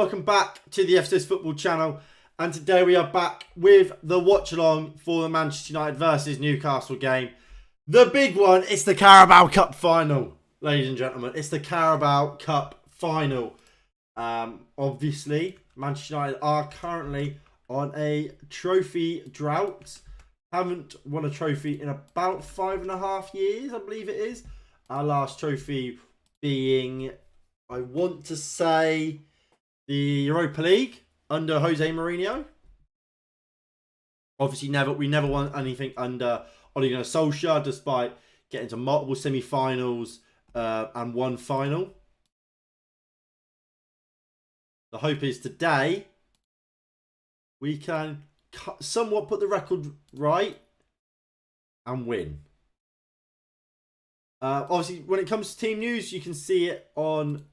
welcome back to the FCS Football channel. And today we are back with the watch along for the Manchester United versus Newcastle game. The big one, it's the Carabao Cup final, ladies and gentlemen. It's the Carabao Cup final. Obviously, Manchester United are currently on a trophy drought. Haven't won a trophy in about 5.5 years, I believe it is. Our last trophy being, I want to say, the Europa League under Jose Mourinho. Obviously, we never won anything under Ole Gunnar Solskjaer, despite getting to multiple semi-finals and one final. The hope is today we can somewhat put the record right and win. Obviously, when it comes to team news, you can see it on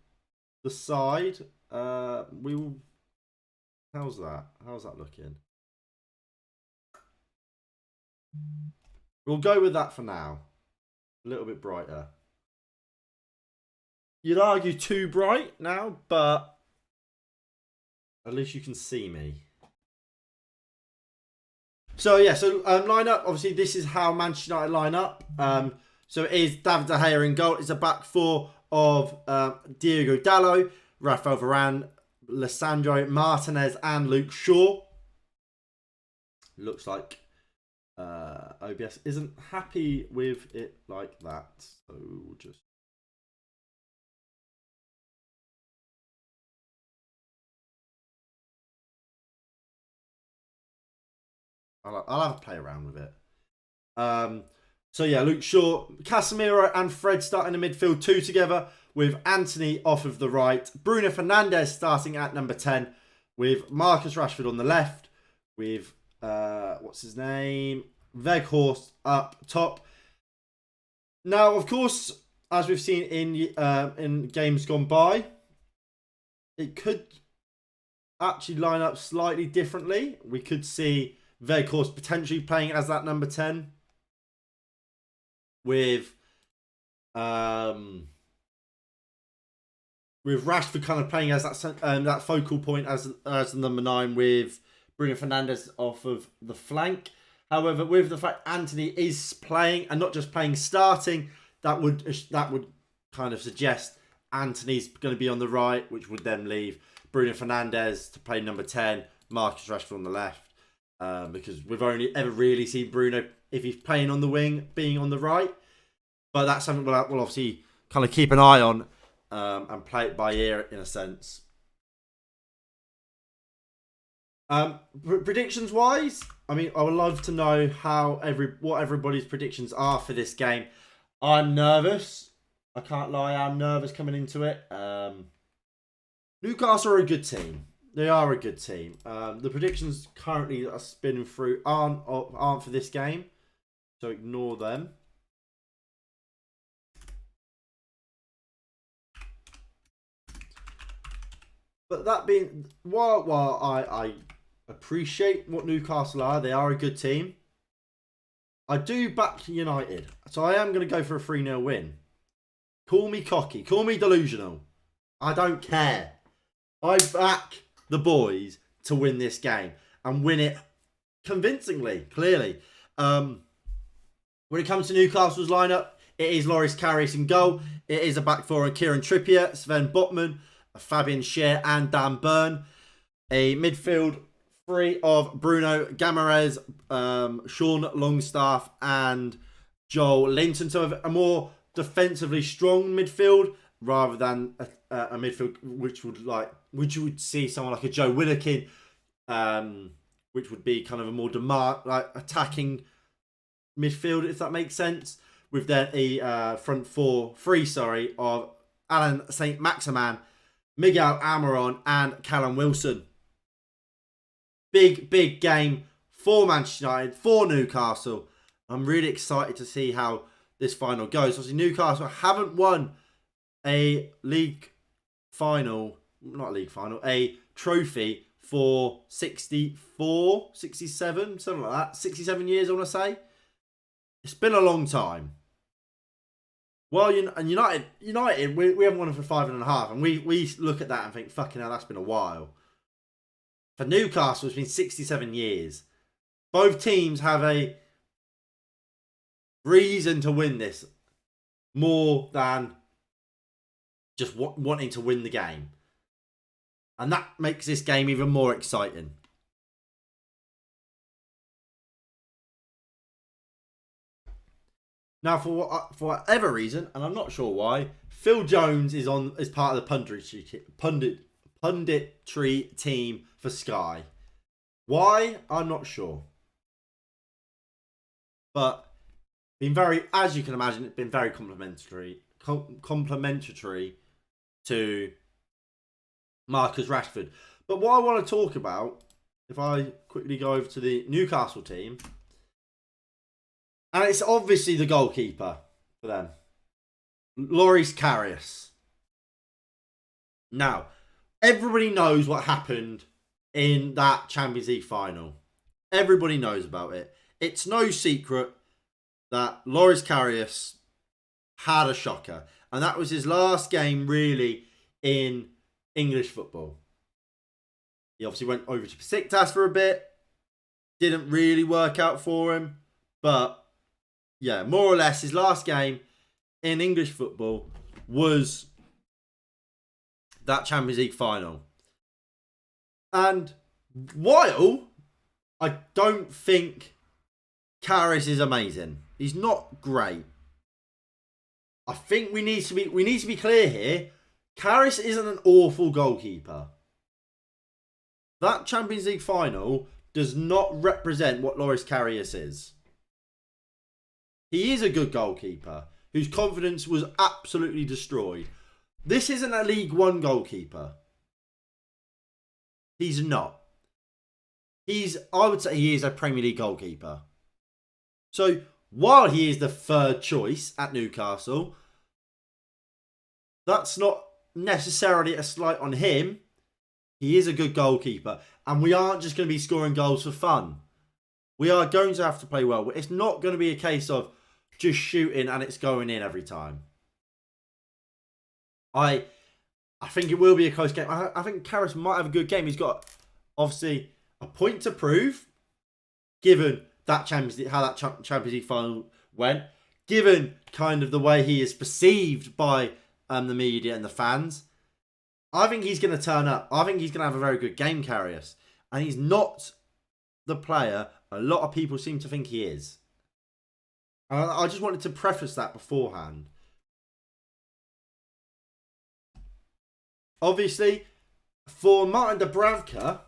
the side. We will. How's that? How's that looking? We'll go with that for now. A little bit brighter. You'd argue too bright now, but at least you can see me. So yeah, line up. Obviously, this is how Manchester United line up. So it is David De Gea in goal. It's a back four of Diogo Dalot, Rafael Varane, Lisandro Martinez, and Luke Shaw. Looks like OBS isn't happy with it like that. So we'll just. I'll have a play around with it. So yeah, Luke Shaw, Casemiro and Fred starting the midfield two together, with Anthony off of the right, Bruno Fernandes starting at number 10, with Marcus Rashford on the left, with what's his name, Weghorst up top. Now, of course, as we've seen in games gone by, it could actually line up slightly differently. We could see Weghorst potentially playing as that number 10, with Rashford kind of playing as that focal point as the number 9, with Bruno Fernandes off of the flank. However, with the fact Anthony is playing and not just playing starting, that would kind of suggest Anthony's going to be on the right, which would then leave Bruno Fernandes to play number 10, Marcus Rashford on the left. Because we've only ever really seen Bruno, if he's playing on the wing, being on the right. But that's something we'll obviously kind of keep an eye on and play it by ear in a sense. Predictions wise, I mean, I would love to know what everybody's predictions are for this game. I'm nervous. I can't lie, I'm nervous coming into it. Newcastle are a good team. They are a good team. The predictions currently that are spinning through aren't for this game, so ignore them. But that being, while I appreciate what Newcastle are, they are a good team. I do back United, so I am going to go for a 3-0 win. Call me cocky, call me delusional. I don't care. I back the boys to win this game and win it convincingly, clearly. When it comes to Newcastle's lineup, it is Loris Karius in goal. It is a back four of Kieran Trippier, Sven Botman, Fabian Schär, and Dan Burn. A midfield three of Bruno Guimaraes, Sean Longstaff, and Joel Linton. So a more defensively strong midfield, rather than a midfield which you would see someone like a Joe Willokin, which would be kind of a more attacking midfield, if that makes sense. With then a front three of Alan St. Maximan, Miguel Almiron, and Callum Wilson. Big game for Manchester United, for Newcastle. I'm really excited to see how this final goes. Obviously, Newcastle haven't won a a trophy for 64, 67, something like that. 67 years, I want to say. It's been a long time. Well, and United, we haven't won for 5.5, and we look at that and think, fucking hell, that's been a while. For Newcastle, it's been 67 years. Both teams have a reason to win this more than just wanting to win the game. And that makes this game even more exciting. Now, for whatever reason, and I'm not sure why, Phil Jones is part of the punditry team for Sky. Why? I'm not sure. But as you can imagine, it's been very complimentary to Marcus Rashford. But what I want to talk about, if I quickly go over to the Newcastle team, and it's obviously the goalkeeper for them, Loris Karius. Now, everybody knows what happened in that Champions League final. Everybody knows about it. It's no secret that Loris Karius had a shocker. And that was his last game, really, in English football. He obviously went over to Besiktas for a bit. Didn't really work out for him. But, yeah, more or less, his last game in English football was that Champions League final. And while I don't think Karius is amazing, he's not great. I think we need to be clear here. Karius isn't an awful goalkeeper. That Champions League final does not represent what Loris Karius is. He is a good goalkeeper whose confidence was absolutely destroyed. This isn't a League One goalkeeper. He's not. I would say he is a Premier League goalkeeper. So, while he is the third choice at Newcastle, that's not necessarily a slight on him. He is a good goalkeeper. And we aren't just going to be scoring goals for fun. We are going to have to play well. It's not going to be a case of just shooting and it's going in every time. I think it will be a close game. I think Karius might have a good game. He's got, obviously, a point to prove, given that how that Champions League final went, given kind of the way he is perceived by the media and the fans. I think he's going to turn up. I think he's going to have a very good game, Karius. And he's not the player a lot of people seem to think he is. I just wanted to preface that beforehand. Obviously, for Martin Dubravka,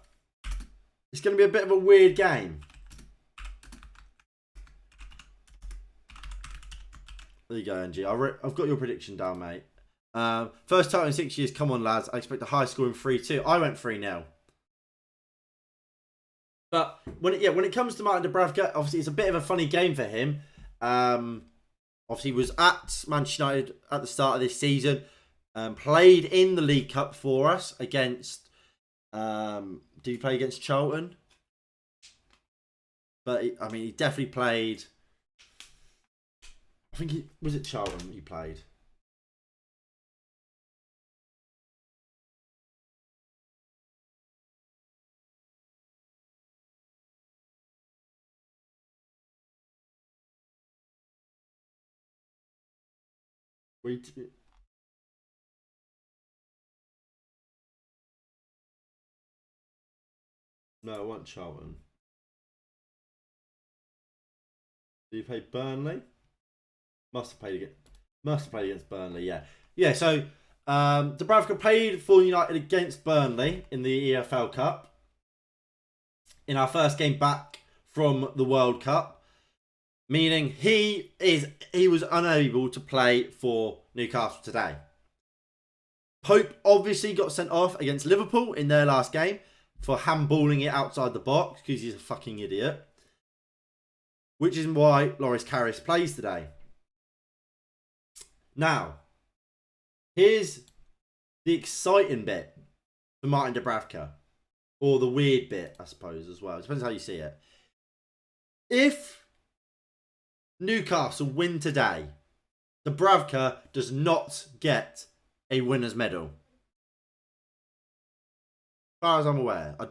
it's going to be a bit of a weird game. There you go, NG. I've got your prediction down, mate. First title in 6 years. Come on, lads. I expect a high score in 3-2. I went 3-0. But when it comes to Martin Dubravka, obviously it's a bit of a funny game for him. Obviously, he was at Manchester United at the start of this season. Played in the League Cup for us against. Did he play against Charlton? But he definitely played. I think was it Charlton he played. No, it wasn't Charlton. Did he play Burnley? Must have played against Burnley, yeah. Yeah, so Dubravka played for United against Burnley in the EFL Cup. In our first game back from the World Cup. Meaning he was unable to play for Newcastle today. Pope obviously got sent off against Liverpool in their last game for handballing it outside the box because he's a fucking idiot. Which is why Loris Karius plays today. Now, here's the exciting bit for Martin Dubravka. Or the weird bit, I suppose, as well. It depends how you see it. If Newcastle win today, Dubravka does not get a winner's medal. As far as I'm aware, I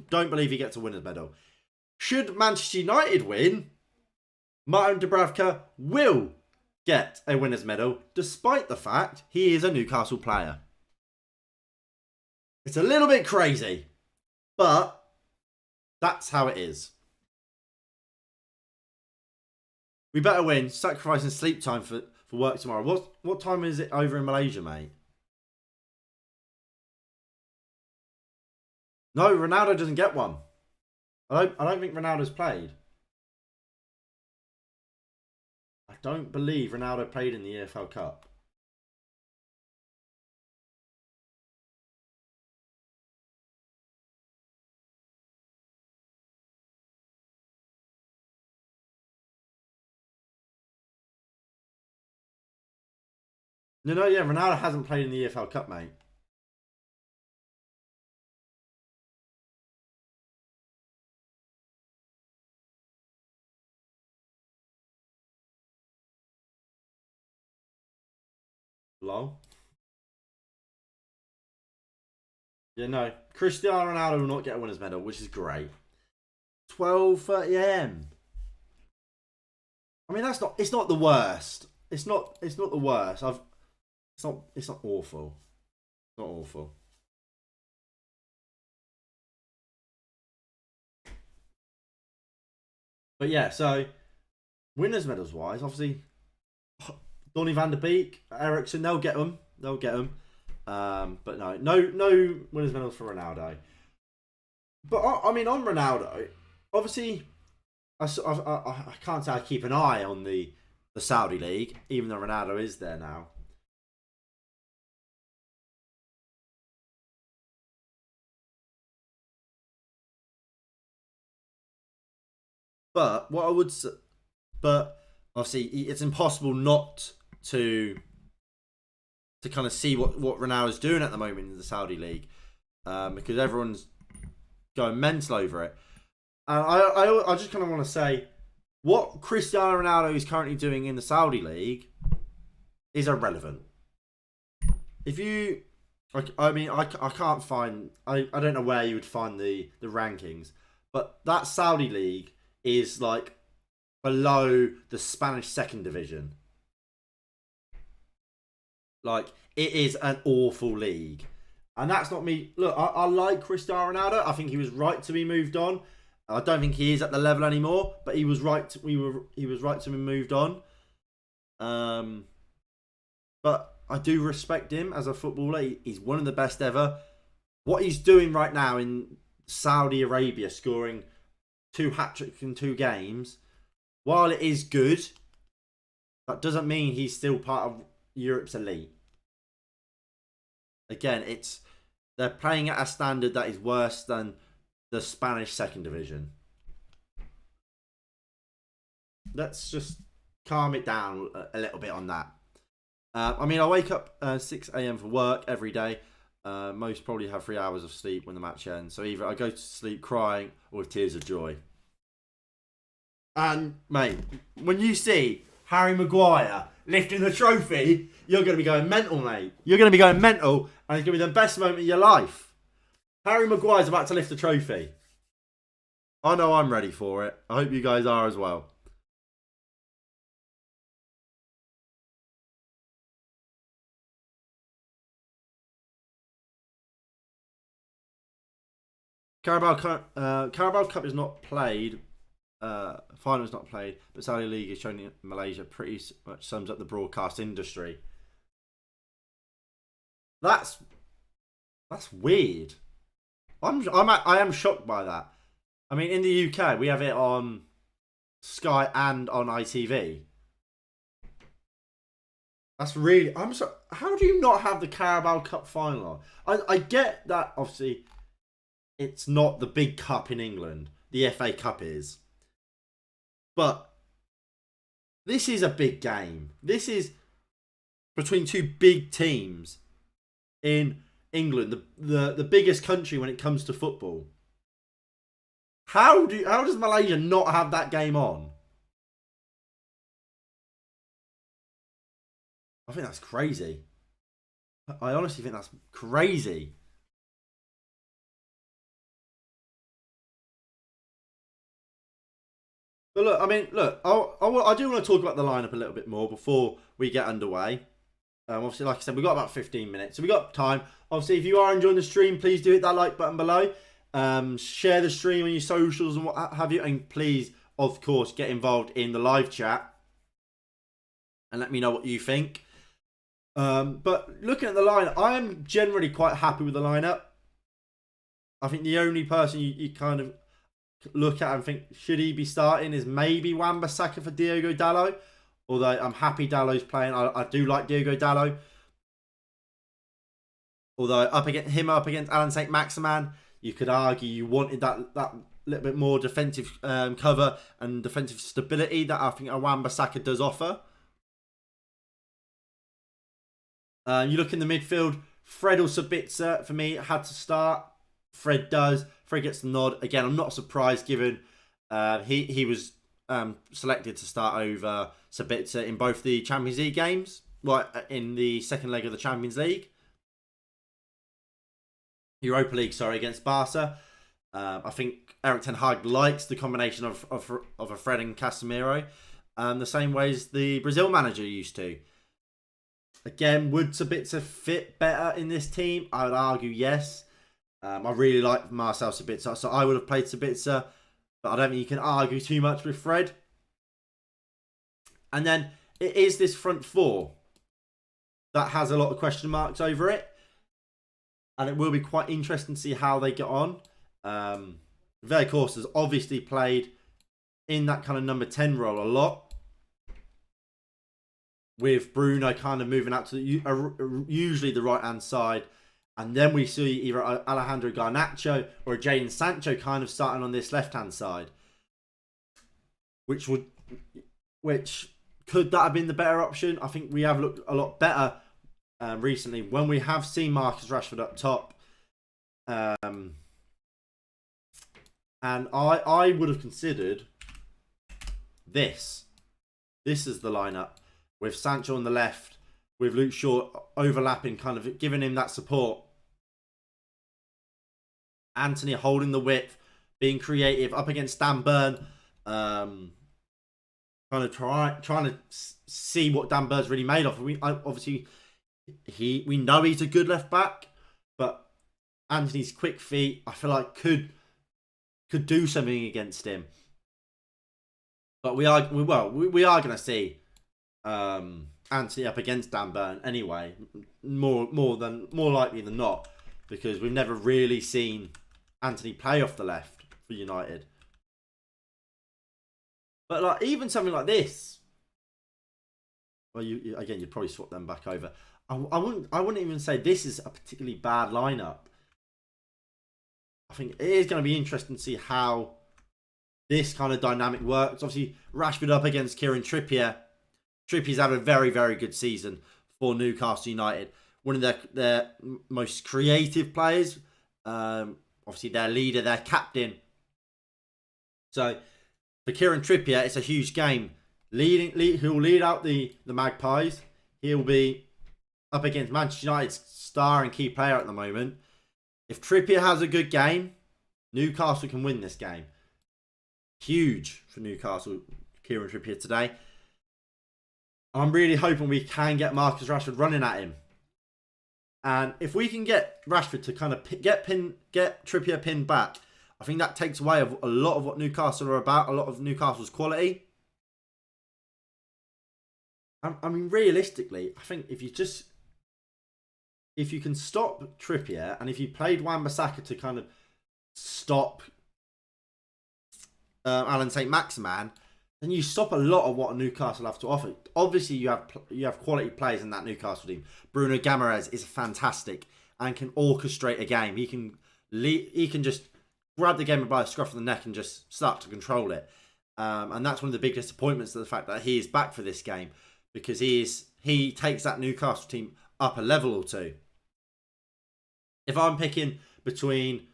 don't believe he gets a winner's medal. Should Manchester United win, Martin Dubravka will get a winner's medal, despite the fact he is a Newcastle player. It's a little bit crazy, but that's how it is. We better win, sacrificing sleep time for work tomorrow. What time is it over in Malaysia, mate? No, Ronaldo doesn't get one. I don't think Ronaldo's played. I don't believe Ronaldo played in the EFL Cup. No, yeah, Ronaldo hasn't played in the EFL Cup, mate. Lol. Yeah, no. Cristiano Ronaldo will not get a winner's medal, which is great. 12:30 a.m. I mean, it's not the worst. It's not the worst. It's not awful. It's not awful. But yeah, so winners medals wise, obviously Donny van der Beek, Ericsson, they'll get them. They'll get them. But no winners medals for Ronaldo. But I mean, on Ronaldo, obviously, I can't say I keep an eye on the Saudi League, even though Ronaldo is there now. But what I would, but obviously, it's impossible not to kind of see what Ronaldo's doing at the moment in the Saudi League, because everyone's going mental over it. And I just kind of want to say what Cristiano Ronaldo is currently doing in the Saudi League is irrelevant. If you, I mean, I can't find, I don't know where you would find the rankings, but that Saudi League is like below the Spanish second division. Like, it is an awful league. And that's not me. Look, I like Cristiano Ronaldo. I think he was right to be moved on. I don't think he is at the level anymore, but he was right. He was right to be moved on. But I do respect him as a footballer. He's one of the best ever. What he's doing right now in Saudi Arabia, scoring 2 hat-tricks in 2 games, while it is good, that doesn't mean he's still part of Europe's elite. Again, they're playing at a standard that is worse than the Spanish second division. Let's just calm it down a little bit on that. I mean, I wake up 6 a.m. for work every day. Most probably have 3 hours of sleep when the match ends. So either I go to sleep crying or with tears of joy. And, mate, when you see Harry Maguire lifting the trophy, you're going to be going mental, mate. You're going to be going mental, and it's going to be the best moment of your life. Harry Maguire's about to lift the trophy. I know I'm ready for it. I hope you guys are as well. Carabao Cup is not played. Final is not played, but Saudi League is shown in Malaysia. Pretty much sums up the broadcast industry. That's weird. I am shocked by that. I mean, in the UK, we have it on Sky and on ITV. That's really. I'm so. How do you not have the Carabao Cup final on? I get that. Obviously, it's not the big cup in England. The FA Cup is. But this is a big game. This is between 2 big teams in England, the biggest country when it comes to football. How does Malaysia not have that game on? I think that's crazy. I honestly think that's crazy. But look, I mean, look, I do want to talk about the lineup a little bit more before we get underway. Obviously, like I said, we've got about 15 minutes, so we've got time. Obviously, if you are enjoying the stream, please do hit that like button below. Share the stream on your socials and what have you. And please, of course, get involved in the live chat. And let me know what you think. But looking at the lineup, I am generally quite happy with the lineup. I think the only person you kind of look at and think, should he be starting, is maybe Wan-Bissaka for Diogo Dalot. Although I'm happy Dalot's playing. I do like Diogo Dalot. Although up against Alan Saint-Maximin, you could argue you wanted that little bit more defensive cover and defensive stability that I think a Wan-Bissaka does offer. You look in the midfield, Fred or Sabitzer, for me, had to start. Fred does. Fred gets the nod. Again, I'm not surprised given he was selected to start over Sabitzer in both the Champions League games. Well, in the second leg of the Champions League. Europa League, sorry, against Barca. I think Erik ten Hag likes the combination of a Fred and Casemiro. The same way as the Brazil manager used to. Again, would Sabitzer fit better in this team? I would argue yes. I really like Marcel Sabitzer, so I would have played Sabitzer, but I don't think you can argue too much with Fred. And then it is this front four that has a lot of question marks over it, and it will be quite interesting to see how they get on. Weghorst has obviously played in that kind of number 10 role a lot, with Bruno kind of moving out to usually the right-hand side. And then we see either Alejandro Garnacho or Jadon Sancho kind of starting on this left-hand side. Which could that have been the better option? I think we have looked a lot better recently when we have seen Marcus Rashford up top. And I would have considered this. This is the lineup, with Sancho on the left, with Luke Shaw overlapping, kind of giving him that support. Antony holding the width, being creative up against Dan Burn. Kind of trying to see what Dan Burn's really made of. We know he's a good left back, but Antony's quick feet, I feel like could do something against him. But we are going to see Antony up against Dan Burn anyway, more likely than not, because we've never really seen Antony play off the left for United. But like even something like this, well, you'd probably swap them back over. I wouldn't even say this is a particularly bad lineup. I think it is going to be interesting to see how this kind of dynamic works. Obviously, Rashford up against Kieran Trippier. Trippier's had a very, very good season for Newcastle United. One of their most creative players. Obviously, their leader, their captain. So, for Kieran Trippier, it's a huge game. He'll lead out the Magpies. He'll be up against Manchester United's star and key player at the moment. If Trippier has a good game, Newcastle can win this game. Huge for Newcastle, Kieran Trippier today. I'm really hoping we can get Marcus Rashford running at him. And if we can get Rashford to kind of get Trippier pinned back, I think that takes away a lot of what Newcastle are about, a lot of Newcastle's quality. I mean, realistically, I think if you can stop Trippier, and if you played Wan-Bissaka to kind of stop Alan Saint-Maximin, then you stop a lot of what Newcastle have to offer. Obviously, you have quality players in that Newcastle team. Bruno Guimaraes is fantastic and can orchestrate a game. He can just grab the game by the scruff of the neck and just start to control it. And that's one of the big disappointments, of the fact that he is back for this game, because he takes that Newcastle team up a level or two. If I'm picking between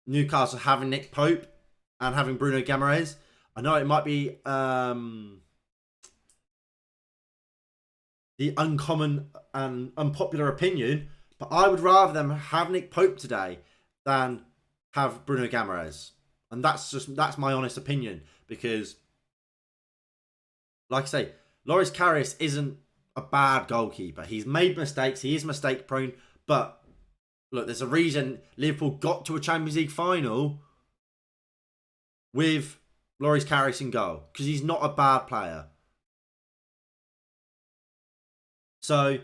Newcastle having Nick Pope and having Bruno Guimaraes, I know it might be the uncommon and unpopular opinion, but I would rather them have Nick Pope today than have Bruno Guimaraes. And that's my honest opinion, because like I say, Loris Karius isn't a bad goalkeeper. He's made mistakes, he is mistake prone, but look, there's a reason Liverpool got to a Champions League final with Loris Karius in goal, because he's not a bad player. So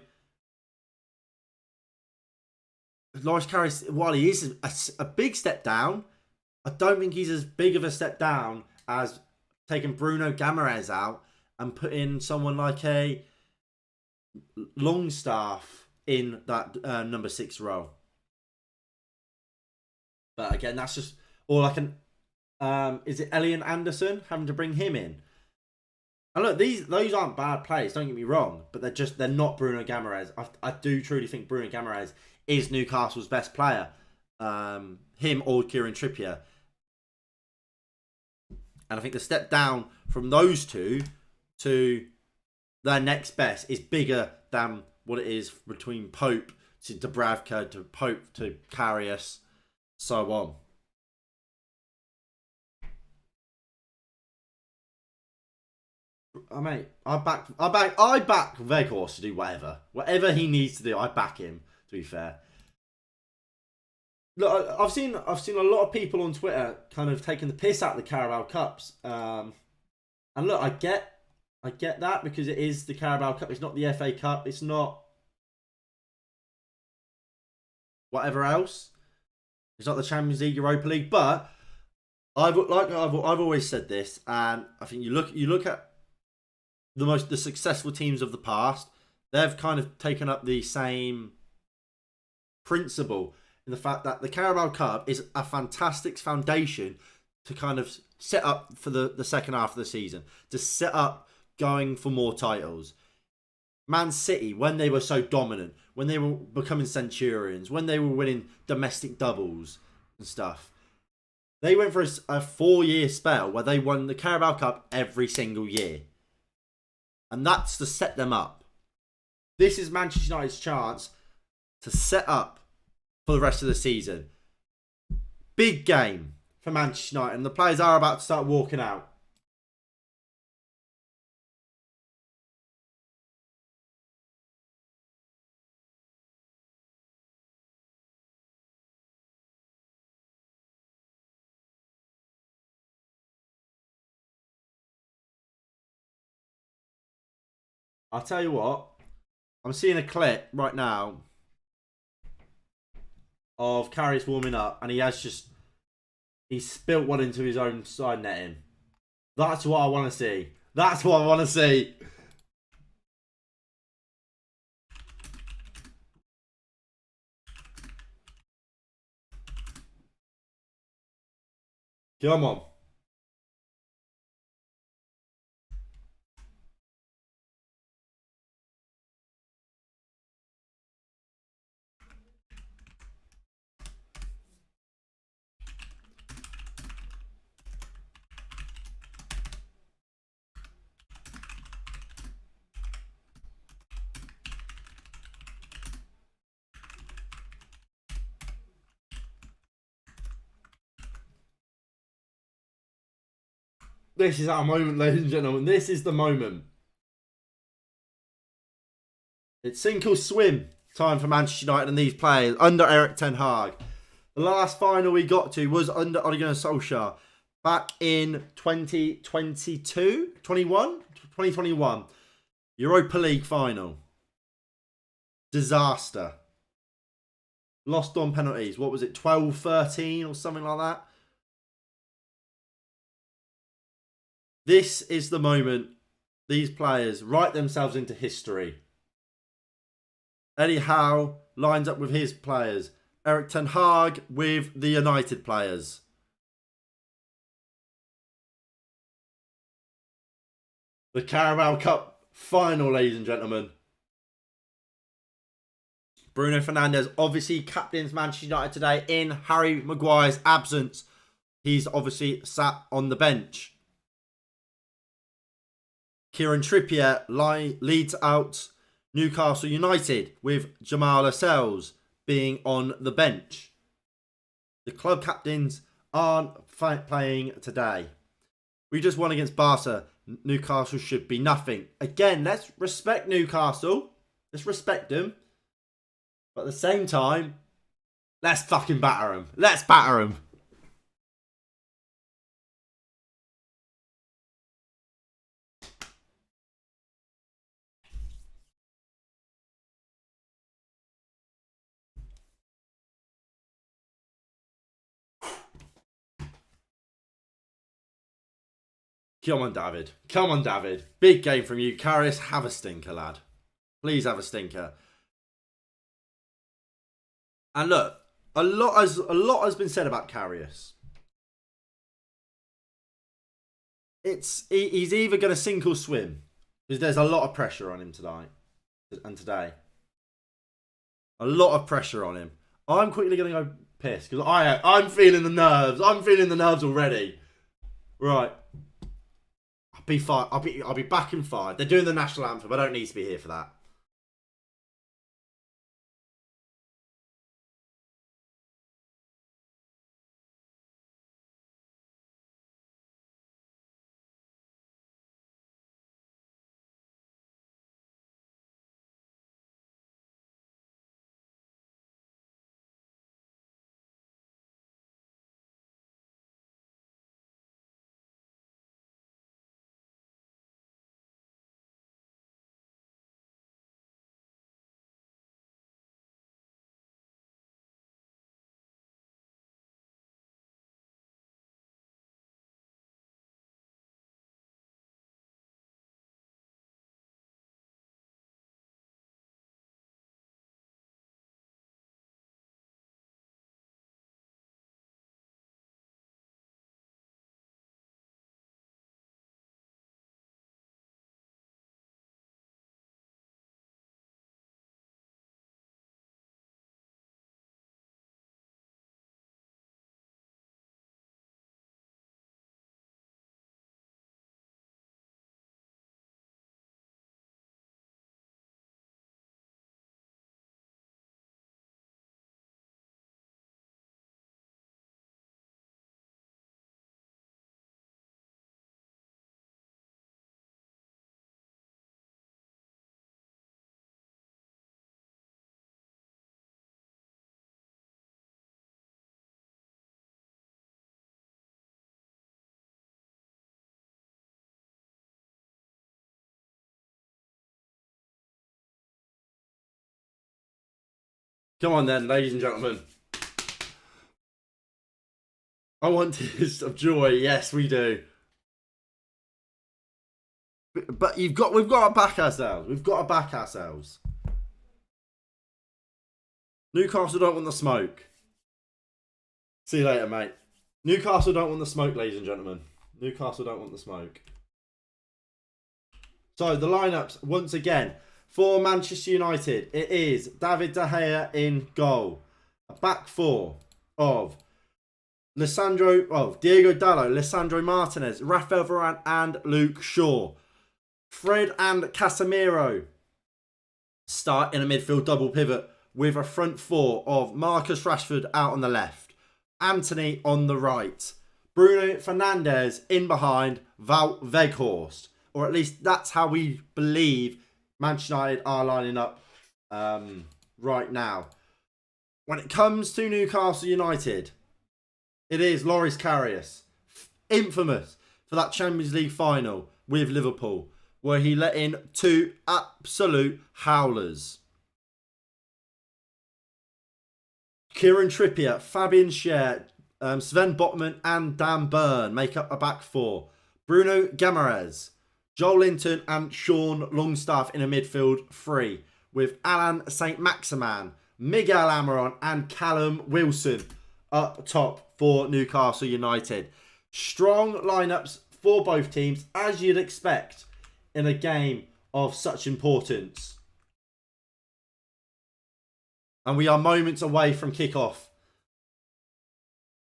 Loris Karius, while he is a big step down, I don't think he's as big of a step down as taking Bruno Guimaraes out and putting someone like a Longstaff in that number 6 role. But again, that's just, or like is it Elliot Anderson, having to bring him in? And look, those aren't bad players, don't get me wrong, but they're not Bruno Guimaraes. I do truly think Bruno Guimaraes is Newcastle's best player. Him or Kieran Trippier. And I think the step down from those two to their next best is bigger than what it is between Pope to Dubravka to Pope to Karius, so on. I back Weghorst to do whatever he needs to do. I back him. To be fair, look, I've seen a lot of people on Twitter kind of taking the piss out of the Carabao Cups, and look, I get that, because it is the Carabao Cup. It's not the FA Cup. It's not whatever else. It's not the Champions League, Europa League. But I've always said this, and I think you look at the successful teams of the past. They've kind of taken up the same principle in the fact that the Carabao Cup is a fantastic foundation to kind of set up for the second half of the season, to set up going for more titles. Man City, when they were so dominant, when they were becoming centurions, when they were winning domestic doubles and stuff, they went for a 4-year spell where they won the Carabao Cup every single year. And that's to set them up. This is Manchester United's chance to set up for the rest of the season. Big game for Manchester United, and the players are about to start walking out. I'll tell you what, I'm seeing a clip right now of Karius warming up, and he's spilt one into his own side netting. That's what I want to see. That's what I want to see. Come on. This is our moment, ladies and gentlemen. This is the moment. It's sink or swim time for Manchester United and these players under Erik ten Hag. The last final we got to was under Ole Gunnar Solskjaer back in 2021. Europa League final. Disaster. Lost on penalties. What was it, 12-13 or something like that? This is the moment these players write themselves into history. Eddie Howe lines up with his players. Erik ten Hag with the United players. The Carabao Cup final, ladies and gentlemen. Bruno Fernandes obviously captains Manchester United today in Harry Maguire's absence. He's obviously sat on the bench. Kieran Trippier leads out Newcastle United with Jamal Lascelles being on the bench. The club captains aren't playing today. We just won against Barca. Newcastle should be nothing. Again, let's respect Newcastle. Let's respect them. But at the same time, let's fucking batter them. Let's batter them. Come on, David. Come on, David. Big game from you. Karius, have a stinker, lad. Please have a stinker. And look, a lot has been said about Karius. He's either going to sink or swim, because there's a lot of pressure on him tonight and today. A lot of pressure on him. I'm quickly going to go piss because I'm feeling the nerves. I'm feeling the nerves already. Right. I'll be fine. I'll be back in 5. They're doing the national anthem. I don't need to be here for that. Come on then, ladies and gentlemen. I want tears of joy. Yes, we do. But we've got to back ourselves. We've got to back ourselves. Newcastle don't want the smoke. See you later, mate. Newcastle don't want the smoke, ladies and gentlemen. Newcastle don't want the smoke. So the lineups once again for Manchester United. It is David De Gea in goal. A back 4 of Diego Dalot, Lisandro Martinez, Rafael Varane and Luke Shaw. Fred and Casemiro start in a midfield double pivot with a front 4 of Marcus Rashford out on the left, Anthony on the right, Bruno Fernandes in behind Wout Weghorst. Or at least that's how we believe Manchester United are lining up right now. When it comes to Newcastle United, it is Loris Karius, infamous for that Champions League final with Liverpool, where he let in 2 absolute howlers. Kieran Trippier, Fabian Schär, Sven Botman and Dan Burn make up a back 4. Bruno Guimaraes, Joel Linton and Sean Longstaff in a midfield 3, with Alan St. Maximan, Miguel Almiron and Callum Wilson up top for Newcastle United. Strong lineups for both teams, as you'd expect in a game of such importance. And we are moments away from kickoff.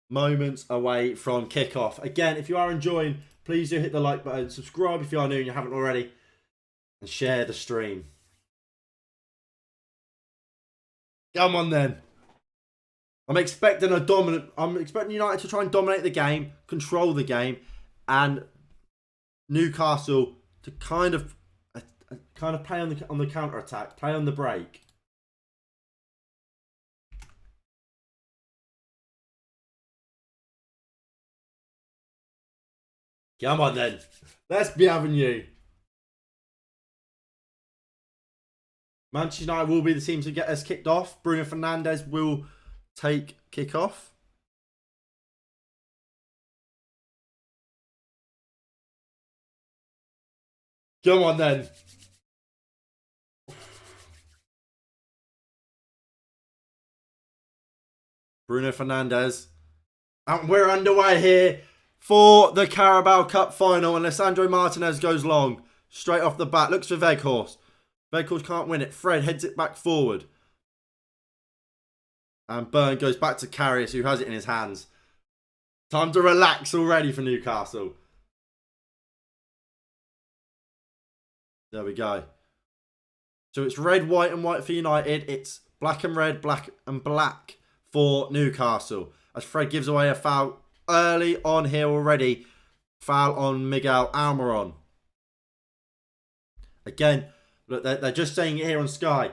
Moments away from kickoff. Again, if you are enjoying, please do hit the like button, subscribe if you are new and you haven't already, and share the stream. Come on then. I'm expecting United to try and dominate the game, control the game, and Newcastle to kind of play on the counter attack, play on the break. Come on then. Let's be having you. Manchester United will be the team to get us kicked off. Bruno Fernandes will take kick-off. Come on then. Bruno Fernandes. And we're underway here for the Carabao Cup final. And Alessandro Martinez goes long. Straight off the bat. Looks for Weghorst. Weghorst can't win it. Fred heads it back forward. And Burn goes back to Karius, who has it in his hands. Time to relax already for Newcastle. There we go. So it's red, white and white for United. It's black and red, black and black for Newcastle. As Fred gives away a foul early on here already. Foul on Miguel Almiron. Again, look, they're just saying it here on Sky.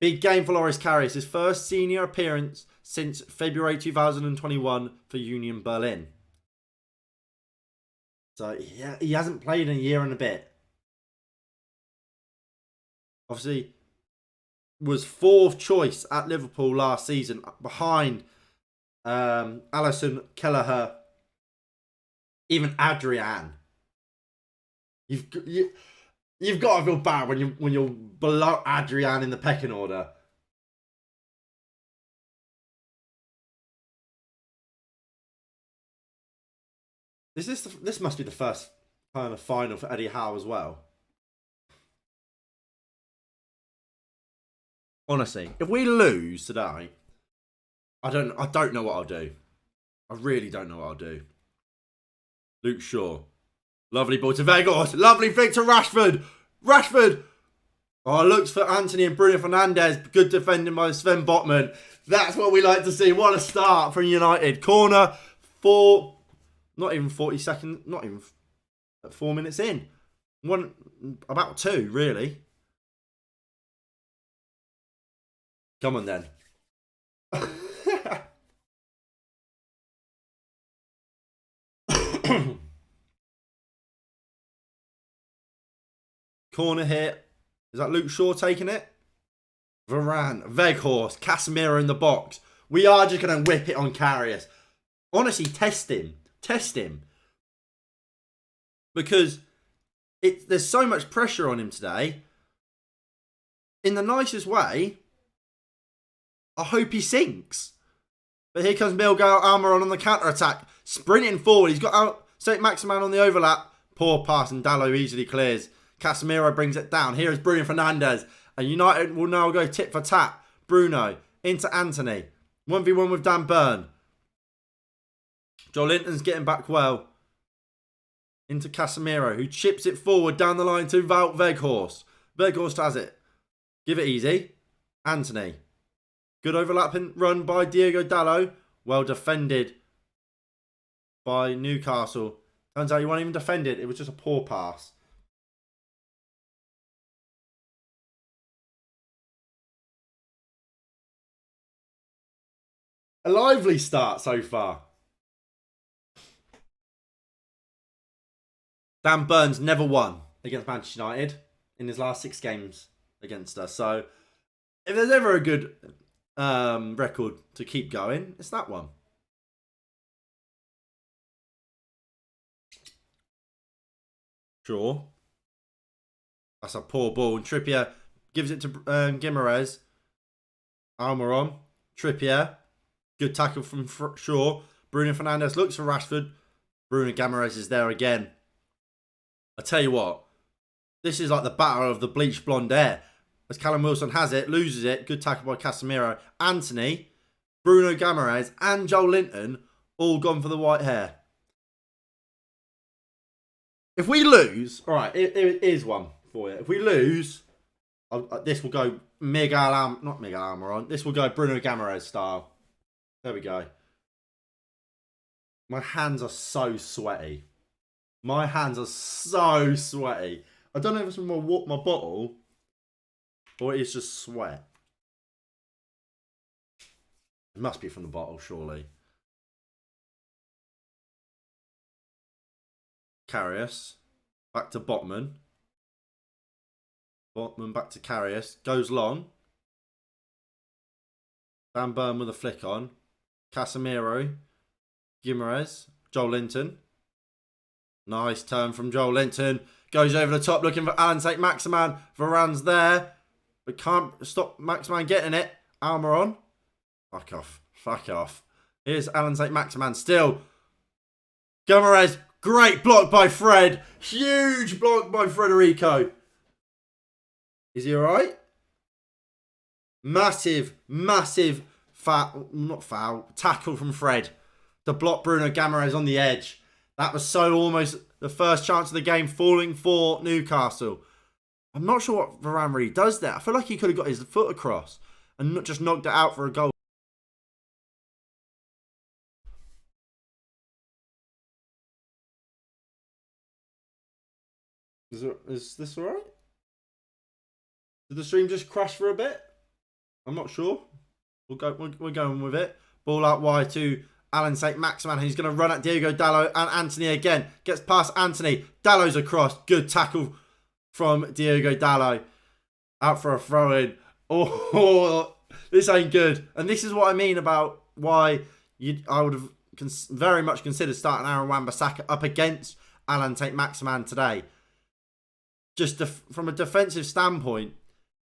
Big game for Loris Karius. His first senior appearance since February 2021 for Union Berlin. So yeah, he hasn't played in a year and a bit. Obviously, was fourth choice at Liverpool last season behind Alisson, Kelleher, even Adrian. You've got to feel bad when you're below Adrian in the pecking order. This must be the first kind of final for Eddie Howe as well. Honestly, if we lose today, I don't know what I'll do. I really don't know what I'll do. Luke Shaw. Lovely ball to Weghorst. Lovely flick to Rashford. Rashford. Oh, looks for Anthony and Bruno Fernandes. Good defending by Sven Botman. That's what we like to see. What a start from United. Corner for not even 40 seconds. Not even 4 minutes in. About 2, really. Come on then. Corner here. Is that Luke Shaw taking it? Varane, Weghorst, Casemiro in the box. We are just going to whip it on Karius. Honestly, test him. Test him. Because there's so much pressure on him today. In the nicest way, I hope he sinks. But here comes Miguel Almiron on the counter-attack. Sprinting forward. He's got St. Maximan on the overlap. Poor pass and Dallo easily clears. Casemiro brings it down. Here is Bruno Fernandes. And United will now go tit for tat. Bruno into Anthony. 1v1 with Dan Burn. Joel Linton's getting back well. Into Casemiro, who chips it forward down the line to Wout Weghorst. Weghorst has it. Give it easy. Anthony. Good overlapping run by Diego Dallo. Well defended by Newcastle. Turns out he wasn't even defended. It was just a poor pass. A lively start so far. Dan Burns never won against Manchester United in his last 6 games against us. So if there's ever a good record to keep going, it's that one. Sure. That's a poor ball. Trippier gives it to Guimaraes. Almiron. Trippier. Good tackle from Shaw. Bruno Fernandes looks for Rashford. Bruno Guimaraes is there again. I tell you what. This is like the battle of the bleached blonde hair. As Callum Wilson has it, loses it. Good tackle by Casemiro. Anthony, Bruno Guimaraes and Joel Linton all gone for the white hair. If we lose, all right, it is one for you. If we lose, this will go not Miguel Almiron. This will go Bruno Guimaraes style. There we go. My hands are so sweaty. My hands are so sweaty. I don't know if it's from my bottle or it's just sweat. It must be from the bottle, surely. Karius. Back to Botman. Botman back to Karius. Goes long. Dan Burn with a flick on. Casemiro. Guimaraes. Joel Linton. Nice turn from Joel Linton. Goes over the top looking for Alan St. Maximan. Varane's there. But can't stop Maximan getting it. Almiron. Fuck off. Fuck off. Here's Alan St. Maximan still. Guimaraes. Great block by Fred. Huge block by Federico. Is he alright? Massive tackle from Fred to block Bruno Guimaraes on the edge. That was so almost the first chance of the game falling for Newcastle. I'm not sure what Varane really does there. I feel like he could have got his foot across and not just knocked it out for a goal. Is this alright? Did the stream just crash for a bit? I'm not sure. We're going with it. Ball out wide to Alan St. Maximan. He's going to run at Diego Dallo and Anthony again. Gets past Anthony. Dallo's across. Good tackle from Diego Dallo. Out for a throw-in. Oh, this ain't good. And this is what I mean about why I would have very much considered starting Aaron Wan-Bissaka up against Alan St. Maximan today. Just from a defensive standpoint,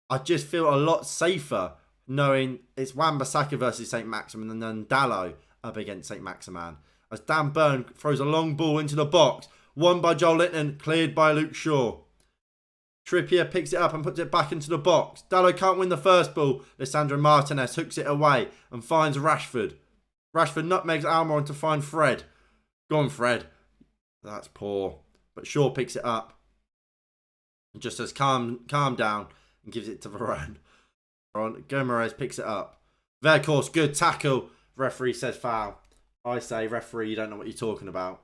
I just feel a lot safer knowing it's Wan-Bissaka versus St. Maximan and then Dallo up against St. Maximan. As Dan Burn throws a long ball into the box. Won by Joel Linton, cleared by Luke Shaw. Trippier picks it up and puts it back into the box. Dallo can't win the first ball. Lisandro Martinez hooks it away and finds Rashford. Rashford nutmegs Almiron to find Fred. Go on, Fred. That's poor. But Shaw picks it up. And just says calm down and gives it to Varane. Guimaraes picks it up. Vercourse, good tackle. Referee says foul. I say, referee, you don't know what you're talking about.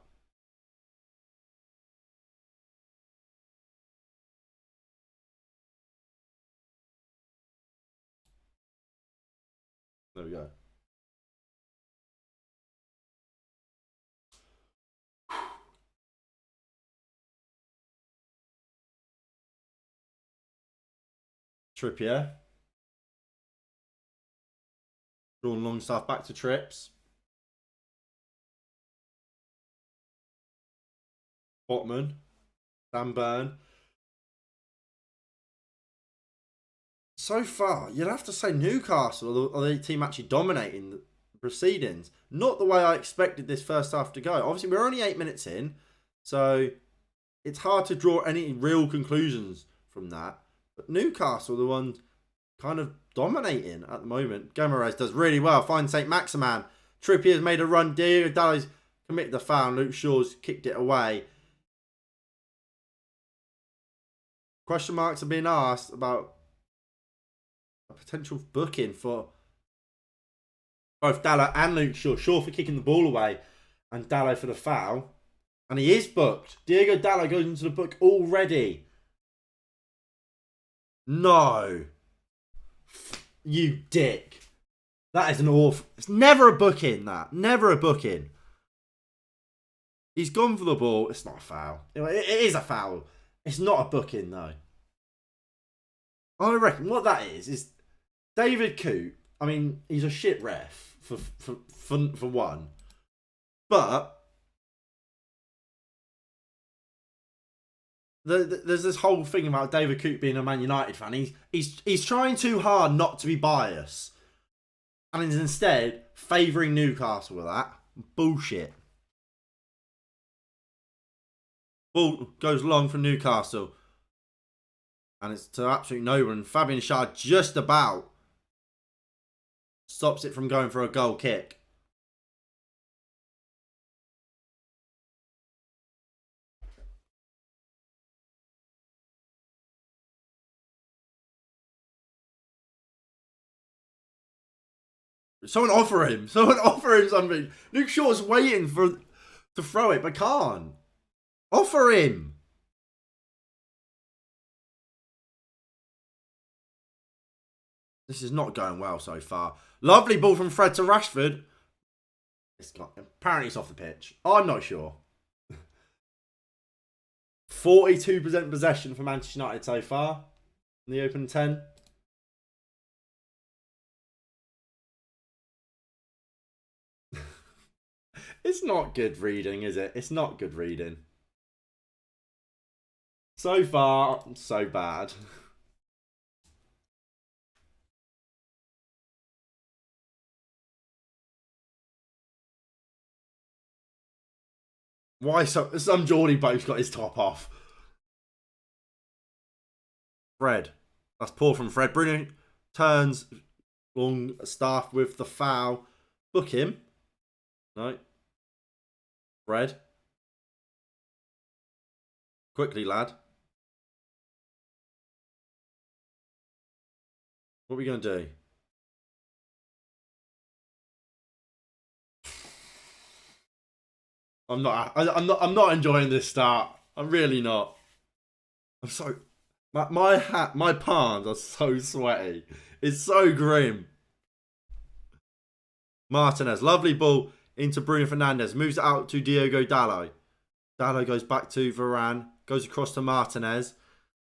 There we go. Trippier. Drawn Longstaff back to Trips. Botman. Dan Burn. So far, you'd have to say Newcastle are the team actually dominating the proceedings. Not the way I expected this first half to go. Obviously, we're only 8 minutes in, so it's hard to draw any real conclusions from that. But Newcastle are the ones kind of dominating at the moment. Guimaraes does really well. Finds St. Maximan. Trippier's made a run. Diego Dallo's committed the foul. Luke Shaw's kicked it away. Question marks are being asked about a potential booking for both Dallo and Luke Shaw. Shaw for kicking the ball away and Dallo for the foul. And he is booked. Diego Dallo goes into the book already. No. You dick. That is an awful... It's never a booking, that. Never a booking. He's gone for the ball. It's not a foul. It is a foul. It's not a booking, though. I reckon what that is David Coote. I mean, he's a shit ref for one. But there's this whole thing about David Coote being a Man United fan. He's trying too hard not to be biased. And is instead favouring Newcastle with that. Bullshit. Ball goes long for Newcastle. And it's to absolute no one. Fabian Schär just about stops it from going for a goal kick. Someone offer him. Someone offer him something. Luke Shaw's waiting to throw it, but can't. Offer him. This is not going well so far. Lovely ball from Fred to Rashford. Apparently it's off the pitch. I'm not sure. 42% possession for Manchester United so far in the open 10. It's not good reading, is it? It's not good reading. So far, so bad. Why some Geordie bloke's got his top off? Fred. That's poor from Fred. Bruno turns long staff with the foul. Book him. No. Fred. Quickly, lad. What are we going to do? I'm not enjoying this start. I'm really not. I'm so my palms are so sweaty. It's so grim. Martinez, lovely ball into Bruno Fernandes. Moves it out to Diogo Dalot. Dalot goes back to Varane. Goes across to Martinez.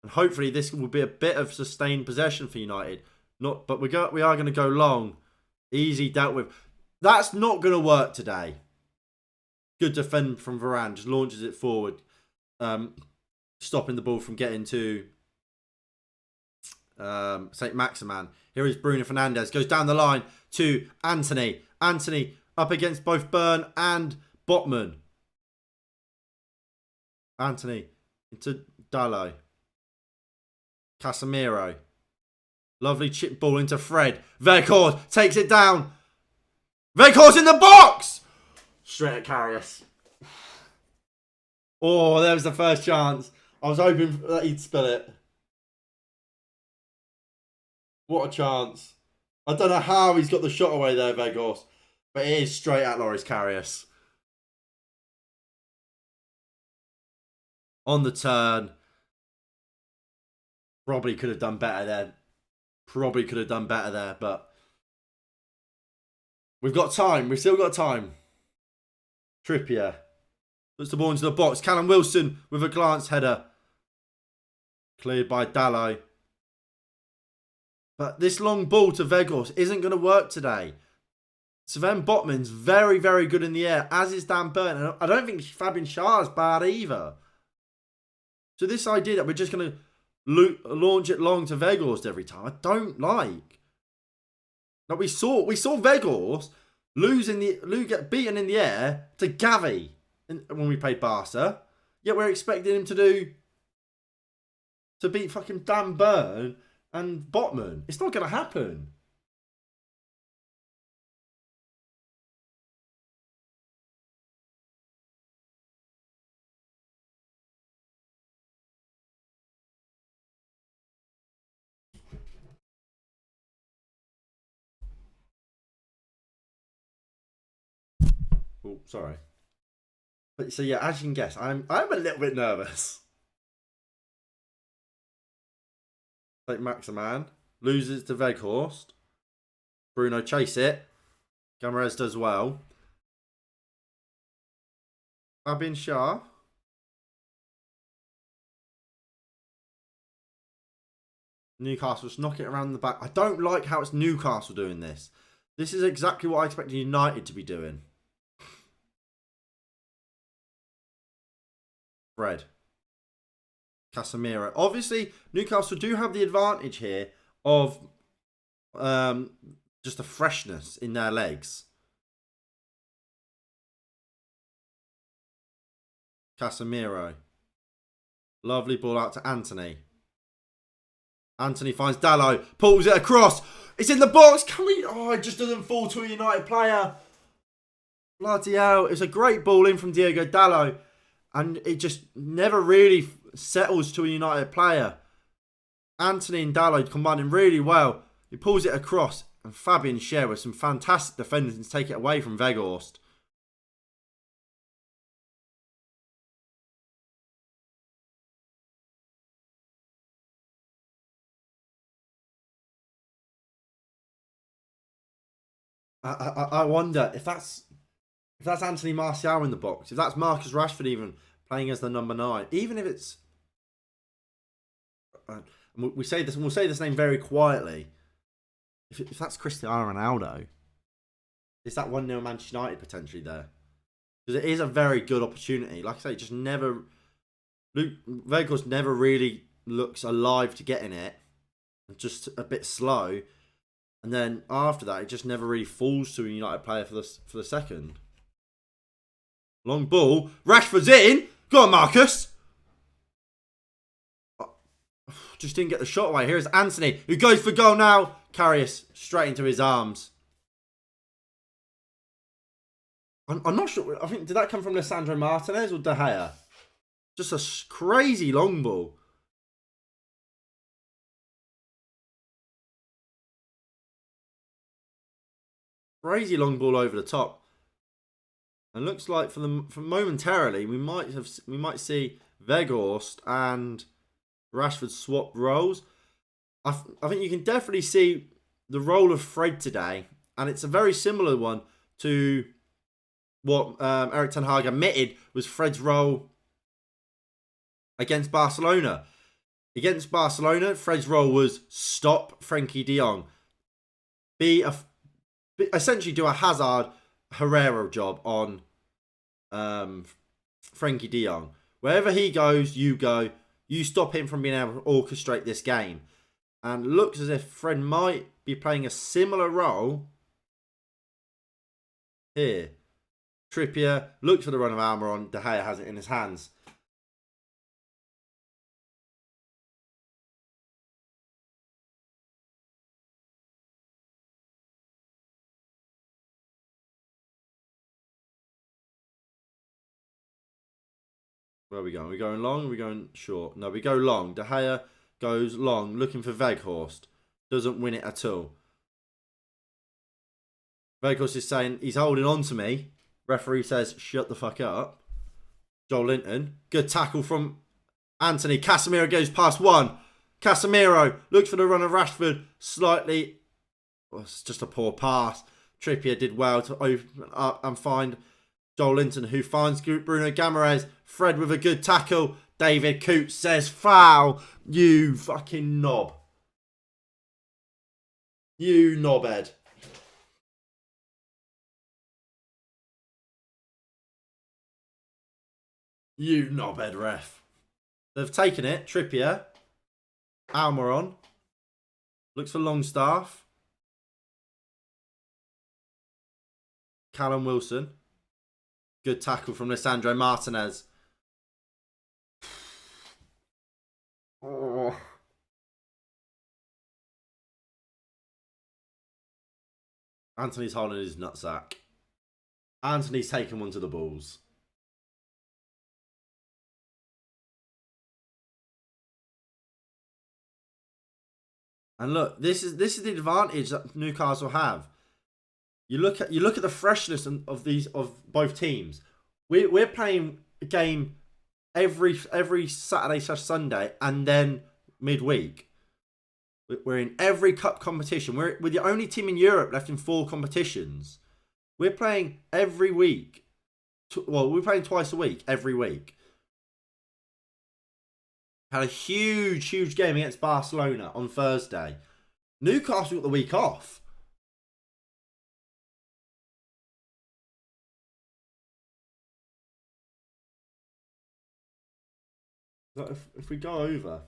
And hopefully this will be a bit of sustained possession for United. But we are going to go long. Easy dealt with. That's not going to work today. Good defend from Varane. Just launches it forward. Stopping the ball from getting to St. Maximan. Here is Bruno Fernandes. Goes down the line to Anthony. Anthony up against both Byrne and Botman. Anthony into Dalot. Casemiro. Lovely chip ball into Fred. Weghorst takes it down. Weghorst in the box! Straight at Karius. Oh, there was the first chance. I was hoping that he'd spill it. What a chance. I don't know how he's got the shot away there, Weghorst. But it is straight at Loris Karius. On the turn. Probably could have done better there. But we've got time. We've still got time. Trippier puts the ball into the box. Callum Wilson with a glance header. Cleared by Dalot. But this long ball to Weghorst isn't going to work today. Sven Botman's very, very good in the air, as is Dan Burn. And I don't think Fabian Schär's bad either. So this idea that we're just going to launch it long to Weghorst every time, I don't like. Like we saw Weghorst get beaten in the air to Gavi when we played Barca. Yet we're expecting him to beat fucking Dan Burn and Botman. It's not going to happen. Oh, sorry. But so yeah, as you can guess, I'm a little bit nervous. Like Maximan loses to Weghorst. Bruno chase it. Gamarez does well. Fabian Schär. Newcastle just knock it around the back. I don't like how it's Newcastle doing this. This is exactly what I expected United to be doing. Fred. Casemiro. Obviously, Newcastle do have the advantage here of just the freshness in their legs. Casemiro. Lovely ball out to Anthony. Anthony finds Dalot. Pulls it across. It's in the box. Can we... Oh, it just doesn't fall to a United player. Bloody hell. It's a great ball in from Diogo Dalot. And it just never really settles to a United player. Anthony and Dalot combining really well. He pulls it across. And Fabian Schär with some fantastic defenders to take it away from Weghorst. I wonder if that's Anthony Martial in the box, if that's Marcus Rashford even playing as the number 9, even if it's we'll say this name very quietly. If that's Cristiano Ronaldo, is that 1-0 Manchester United potentially there? Because it is a very good opportunity. Like I say, just never. Luke Weghorst never really looks alive to getting it. Just a bit slow. And then after that, it just never really falls to a United player for the second. Long ball. Rashford's in. Go on, Marcus. Just didn't get the shot away. Here's Anthony, who goes for goal now. Karius straight into his arms. I'm not sure. I think, did that come from Lisandro Martinez or De Gea? Just a crazy long ball. Crazy long ball over the top. And looks like for momentarily we might see Weghorst and Rashford swap roles. I think you can definitely see the role of Fred today, and it's a very similar one to what Erik ten Hag admitted was Fred's role against Barcelona. Against Barcelona, Fred's role was stop Frenkie de Jong, essentially do a Hazard Herrera job on Frenkie de Jong. Wherever he goes, you go. You stop him from being able to orchestrate this game. And looks as if Fred might be playing a similar role here. Trippier looks for the run of Almiron. De Gea has it in his hands. Where are we going? Are we going long or are we going short? No, we go long. De Gea goes long, looking for Weghorst. Doesn't win it at all. Weghorst is saying, he's holding on to me. Referee says, shut the fuck up. Joel Linton. Good tackle from Anthony. Casemiro goes past one. Casemiro looks for the run of Rashford. Slightly. Well, it's just a poor pass. Trippier did well to open up and find Joel Linton, who finds Bruno Guimaraes. Fred with a good tackle. David Coots says foul. You fucking knob. You knobhead. You knobhead ref. They've taken it. Trippier. Almiron. Looks for Longstaff. Callum Wilson. Good tackle from Lisandro Martinez. Oh. Anthony's holding his nutsack. Anthony's taking one to the balls. And look, this is the advantage that Newcastle have. You look at the freshness of both teams. We're playing a game every Saturday/Sunday and then midweek. We're in every cup competition. We're the only team in Europe left in 4 competitions. We're playing every week. We're playing twice a week, every week. Had a huge game against Barcelona on Thursday. Newcastle got the week off. If we go over.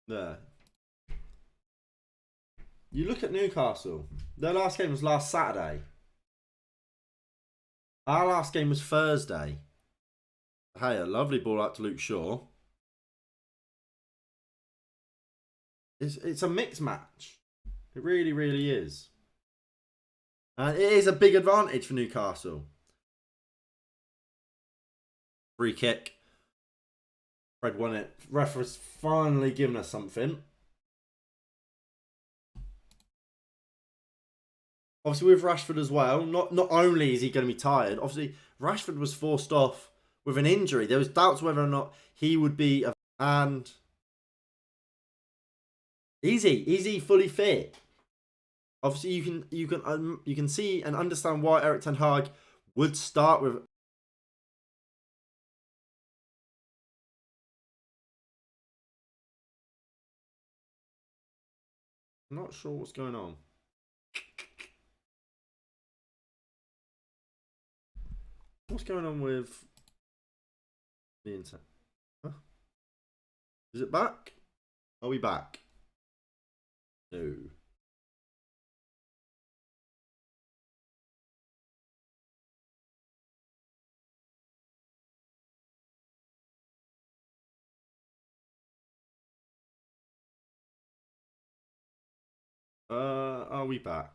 There. You look at Newcastle. Their last game was last Saturday. Our last game was Thursday. Hey, a lovely ball out to Luke Shaw. It's a mixed match. It really is. And it is a big advantage for Newcastle. Free kick. Fred won it. Ref was finally giving us something. Obviously with Rashford as well, not only is he going to be tired, obviously Rashford was forced off with an injury. There was doubts whether or not he would be, and is he fully fit? Obviously you can see and understand why Erik ten Hag would start with. I'm not sure what's going on. What's going on with the internet? Huh? Is it back? Are we back? No. Are we back?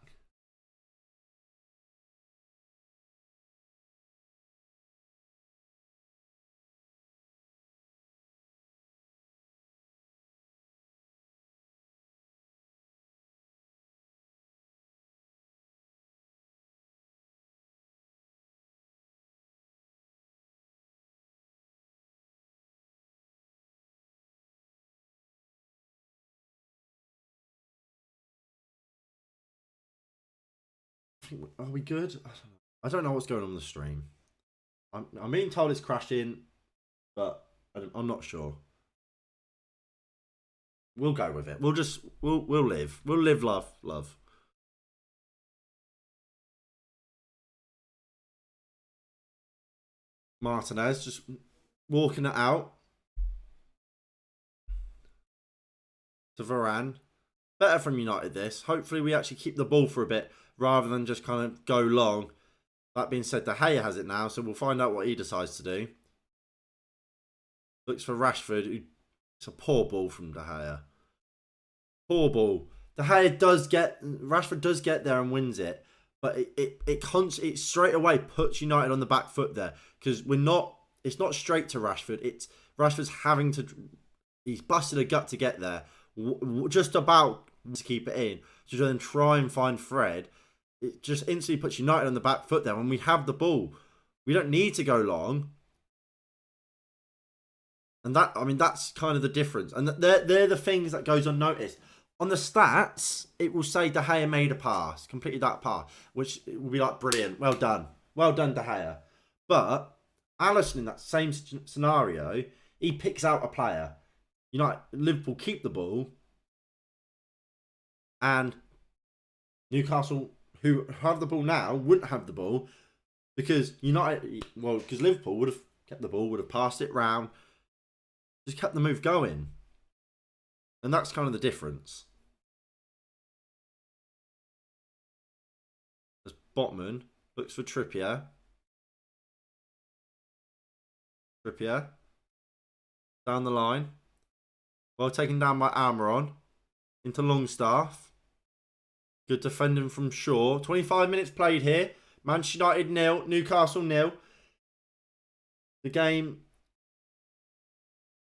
Are we good? I don't know what's going on in the stream. I'm being told it's crashing, but I'm not sure. We'll go with it. We'll live. We'll live, love. Martinez just walking it out to Varane. Better from United this. Hopefully we actually keep the ball for a bit rather than just kind of go long. That being said, De Gea has it now, so we'll find out what he decides to do. Looks for Rashford. It's a poor ball from De Gea. Poor ball. De Gea Rashford does get there and wins it, but it straight away puts United on the back foot there because it's not straight to Rashford. It's Rashford's he's busted a gut to get there, just about to keep it in. To then try and find Fred, it just instantly puts United on the back foot there when we have the ball. We don't need to go long. And that's kind of the difference. And they're the things that goes unnoticed. On the stats, it will say De Gea made a pass, completed that pass, which will be like brilliant. Well done. Well done, De Gea. But Alisson in that same scenario, he picks out a player. Liverpool keep the ball. And Newcastle, who have the ball now, wouldn't have the ball because Liverpool would have kept the ball, would have passed it round, just kept the move going. And that's kind of the difference. As Botman looks for Trippier. Down the line. Well taken down by Almiron. Into Longstaff. Good defending from Shaw. 25 minutes played here. Manchester United 0, Newcastle 0. The game,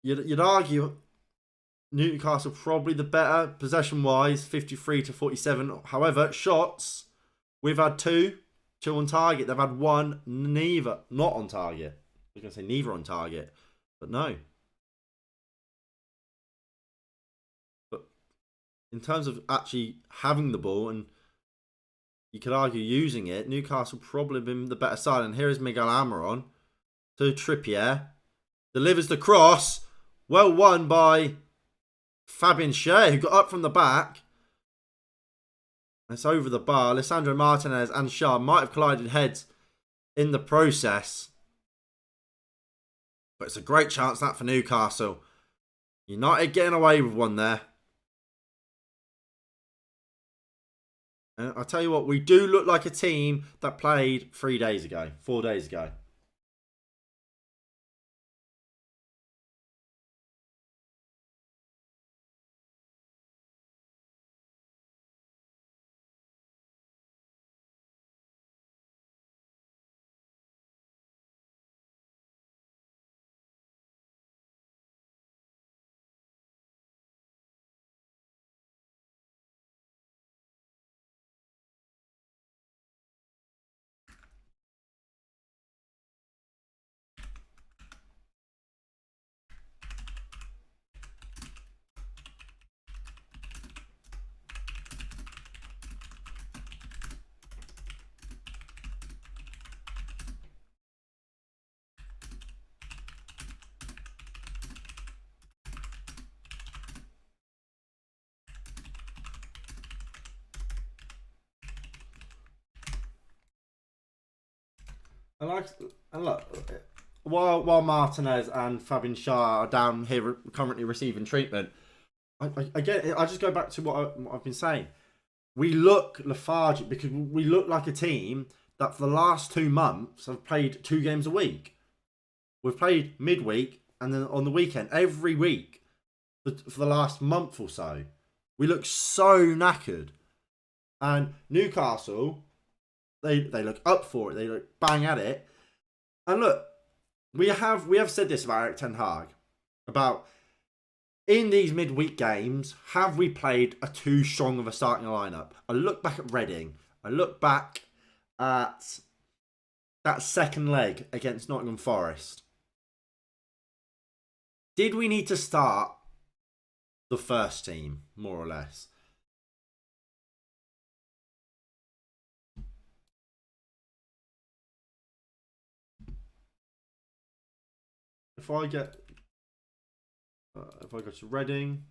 you'd argue Newcastle probably the better possession-wise, 53 to 47. However, shots, we've had two on target. They've had one, neither, not on target. I was going to say neither on target, but no. But in terms of actually having the ball, and you could argue using it, Newcastle probably been the better side. And here is Miguel Almiron to Trippier. Delivers the cross. Well won by Fabian Schär, who got up from the back. It's over the bar. Lisandro Martinez and Schär might have collided heads in the process. But it's a great chance that for Newcastle. United getting away with one there. And I'll tell you what, we do look like a team that played 4 days ago. And like, and look, while Martinez and Fabian Schär are down here currently receiving treatment, again, I just go back to what I've been saying. We look lethargic because we look like a team that for the last 2 months have played 2 games a week. We've played midweek and then on the weekend every week for the last month or so. We look so knackered. And Newcastle, they look up for it. They look bang at it. And look, we have said this about Erik Ten Hag about in these midweek games, have we played a too strong of a starting lineup? I look back at Reading. I look back at that second leg against Nottingham Forest. Did we need to start the first team, more or less? If I go to Reading,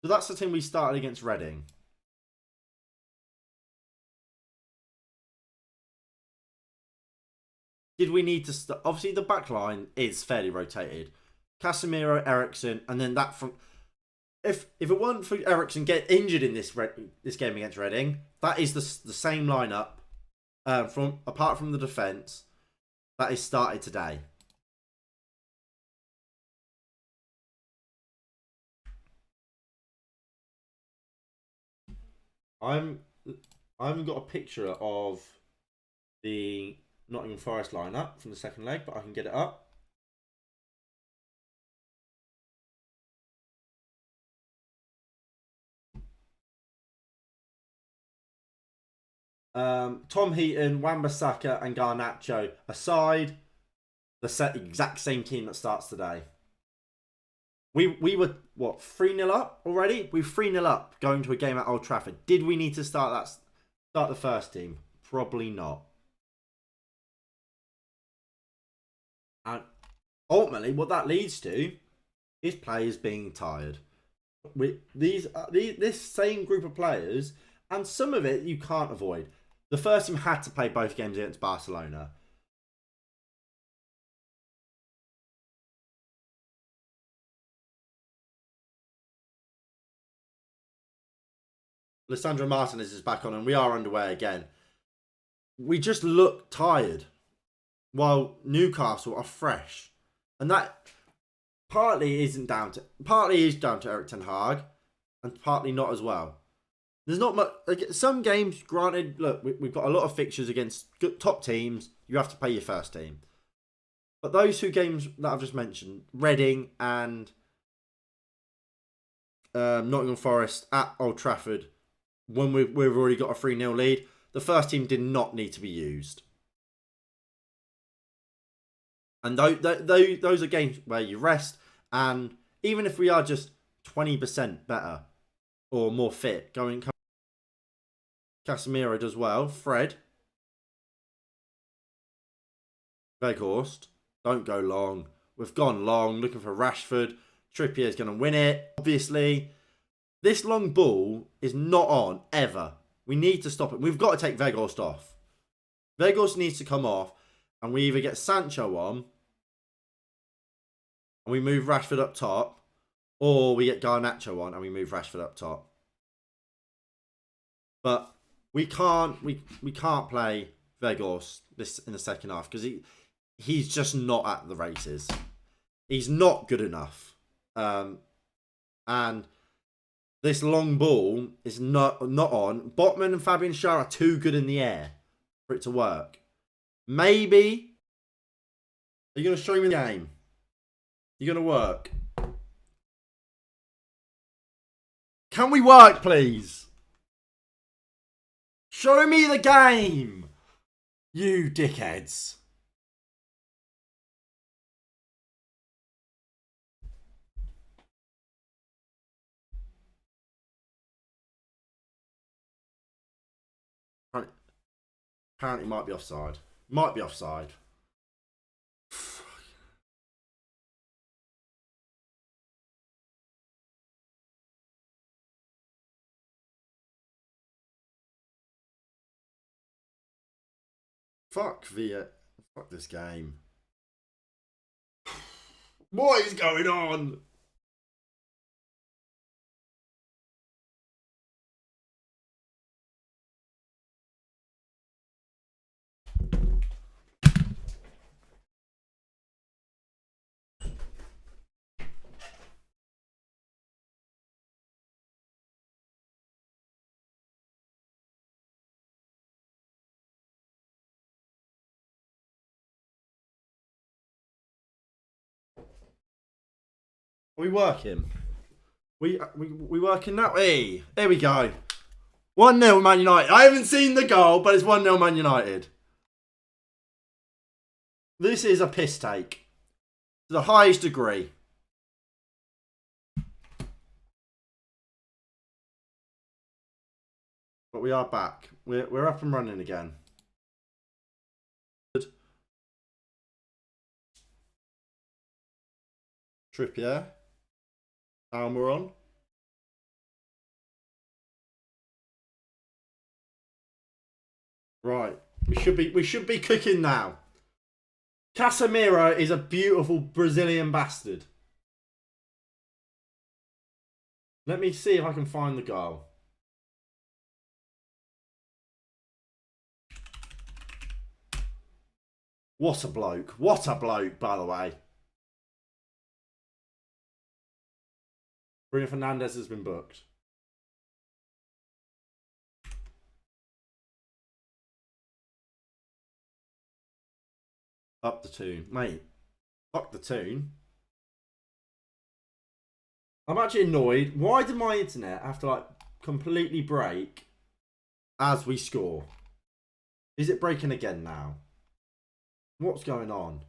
so that's the team we started against Reading. Did we need to start? Obviously, the back line is fairly rotated. Casemiro, Ericsson, and then that from. If it weren't for Ericsson get injured in this game against Reading, that is the same lineup from apart from the defence that is started today. I haven't got a picture of the Nottingham Forest lineup from the second leg, but I can get it up. Tom Heaton, Wan-Bissaka and Garnacho aside, the exact same team that starts today. We were, what, 3-0 up already? We were 3-0 up going to a game at Old Trafford. Did we need to start the first team? Probably not. And ultimately, what that leads to is players being tired. This same group of players, and some of it you can't avoid. The first team had to play both games against Barcelona. Lissandro Martinez is back on, and we are underway again. We just look tired, while Newcastle are fresh, and that partly is down to Erik Ten Hag, and partly not as well. There's not much. Some games, granted, look, we've got a lot of fixtures against top teams. You have to play your first team. But those 2 games that I've just mentioned, Reading and Nottingham Forest at Old Trafford, when we've already got a 3-0 lead, the first team did not need to be used. And those are games where you rest, and even if we are just 20% better or more fit, Casemiro does well. Fred. Weghorst. Don't go long. We've gone long, looking for Rashford. Trippier's going to win it, obviously. This long ball is not on, ever. We need to stop it. We've got to take Weghorst off. Weghorst needs to come off, and we either get Sancho on, and we move Rashford up top, or we get Garnacho on, and we move Rashford up top. But we can't play Weghorst this in the second half because he's just not at the races. He's not good enough. And this long ball is not on. Botman and Fabian Schär are too good in the air for it to work. Maybe. Are you going to show me the game? You're going to work. Can we work, please? Show me the game! You dickheads. Apparently might be offside. Might be offside. Fuck this game. What is going on? We working. We working now. Hey, there we go. 1-0 Man United. I haven't seen the goal, but it's 1-0 Man United. This is a piss take to the highest degree. But we are back. We're up and running again. Trippier. Almiron. Right. We should be cooking now. Casemiro is a beautiful Brazilian bastard. Let me see if I can find the goal. What a bloke. What a bloke, by the way. Bruno Fernandes has been booked. Up the tune. Mate, fuck the tune. I'm actually annoyed. Why did my internet have to, like, completely break as we score? Is it breaking again now? What's going on?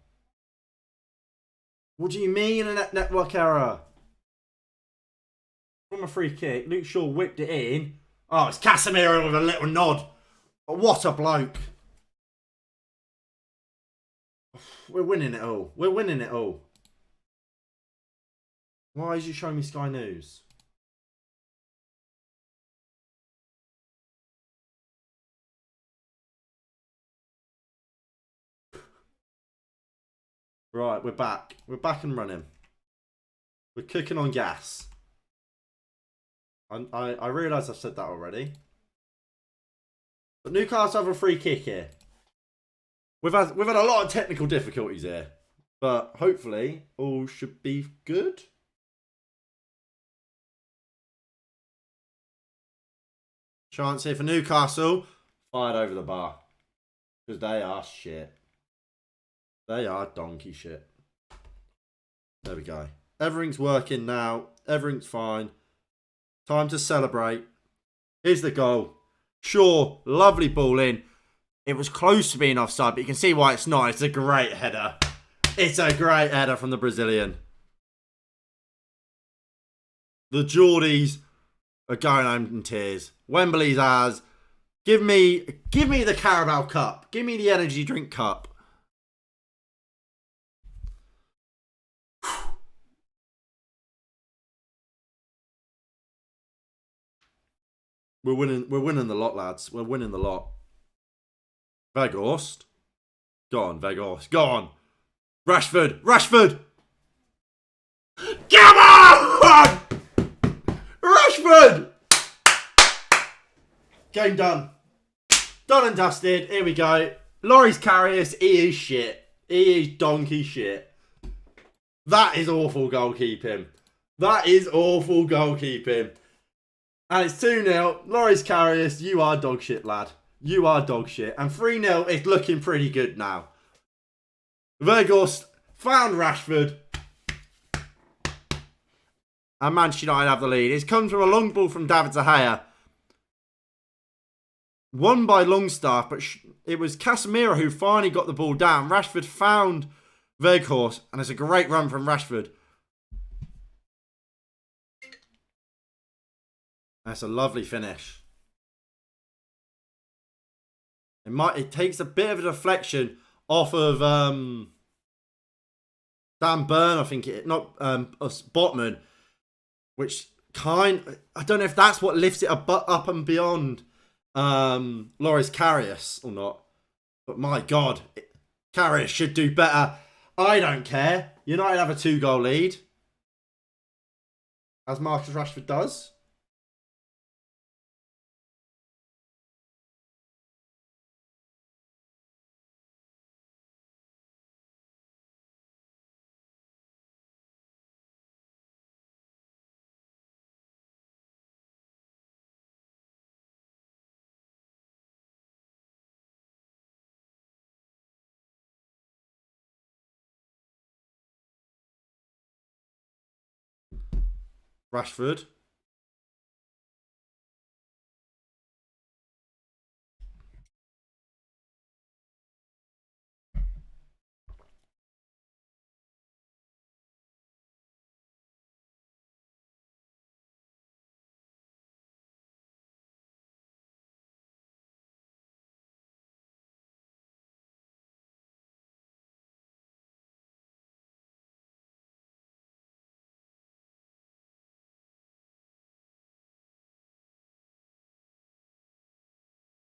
What do you mean a network error? From a free kick, Luke Shaw whipped it in. Oh, it's Casemiro with a little nod. But what a bloke. We're winning it all. We're winning it all. Why is you showing me Sky News? Right, we're back. We're back and running. We're cooking on gas. I realise I've said that already. But Newcastle have a free kick here. We've had a lot of technical difficulties here. But hopefully all should be good. Chance here for Newcastle. Fired over the bar. Because they are shit. They are donkey shit. There we go. Everything's working now. Everything's fine. Time to celebrate. Here's the goal. Sure, lovely ball in. It was close to being offside, but you can see why it's not. It's a great header. It's a great header from the Brazilian. The Geordies are going home in tears. Wembley's ours. Give me the Carabao Cup. Give me the energy drink cup. We're winning the lot, lads. We're winning the lot. Weghorst. Go on, Weghorst. Go on. Rashford. Rashford. Come on! Rashford! Game done. Done and dusted. Here we go. Loris Karius, he is shit. He is donkey shit. That is awful goalkeeping. That is awful goalkeeping. And it's 2-0. Loris Karius, you are dog shit, lad. You are dog shit. And 3-0 is looking pretty good now. Weghorst found Rashford. And Manchester United have the lead. It comes from a long ball from David De Gea. Won by Longstaff, but it was Casemiro who finally got the ball down. Rashford found Weghorst, and it's a great run from Rashford. That's a lovely finish. It takes a bit of a deflection off of Dan Burn, I think Botman, which I don't know if that's what lifts it up and beyond Loris Karius or not. But my God, Carrier should do better. I don't care. United have a 2-goal lead. As Marcus Rashford does. Rashford.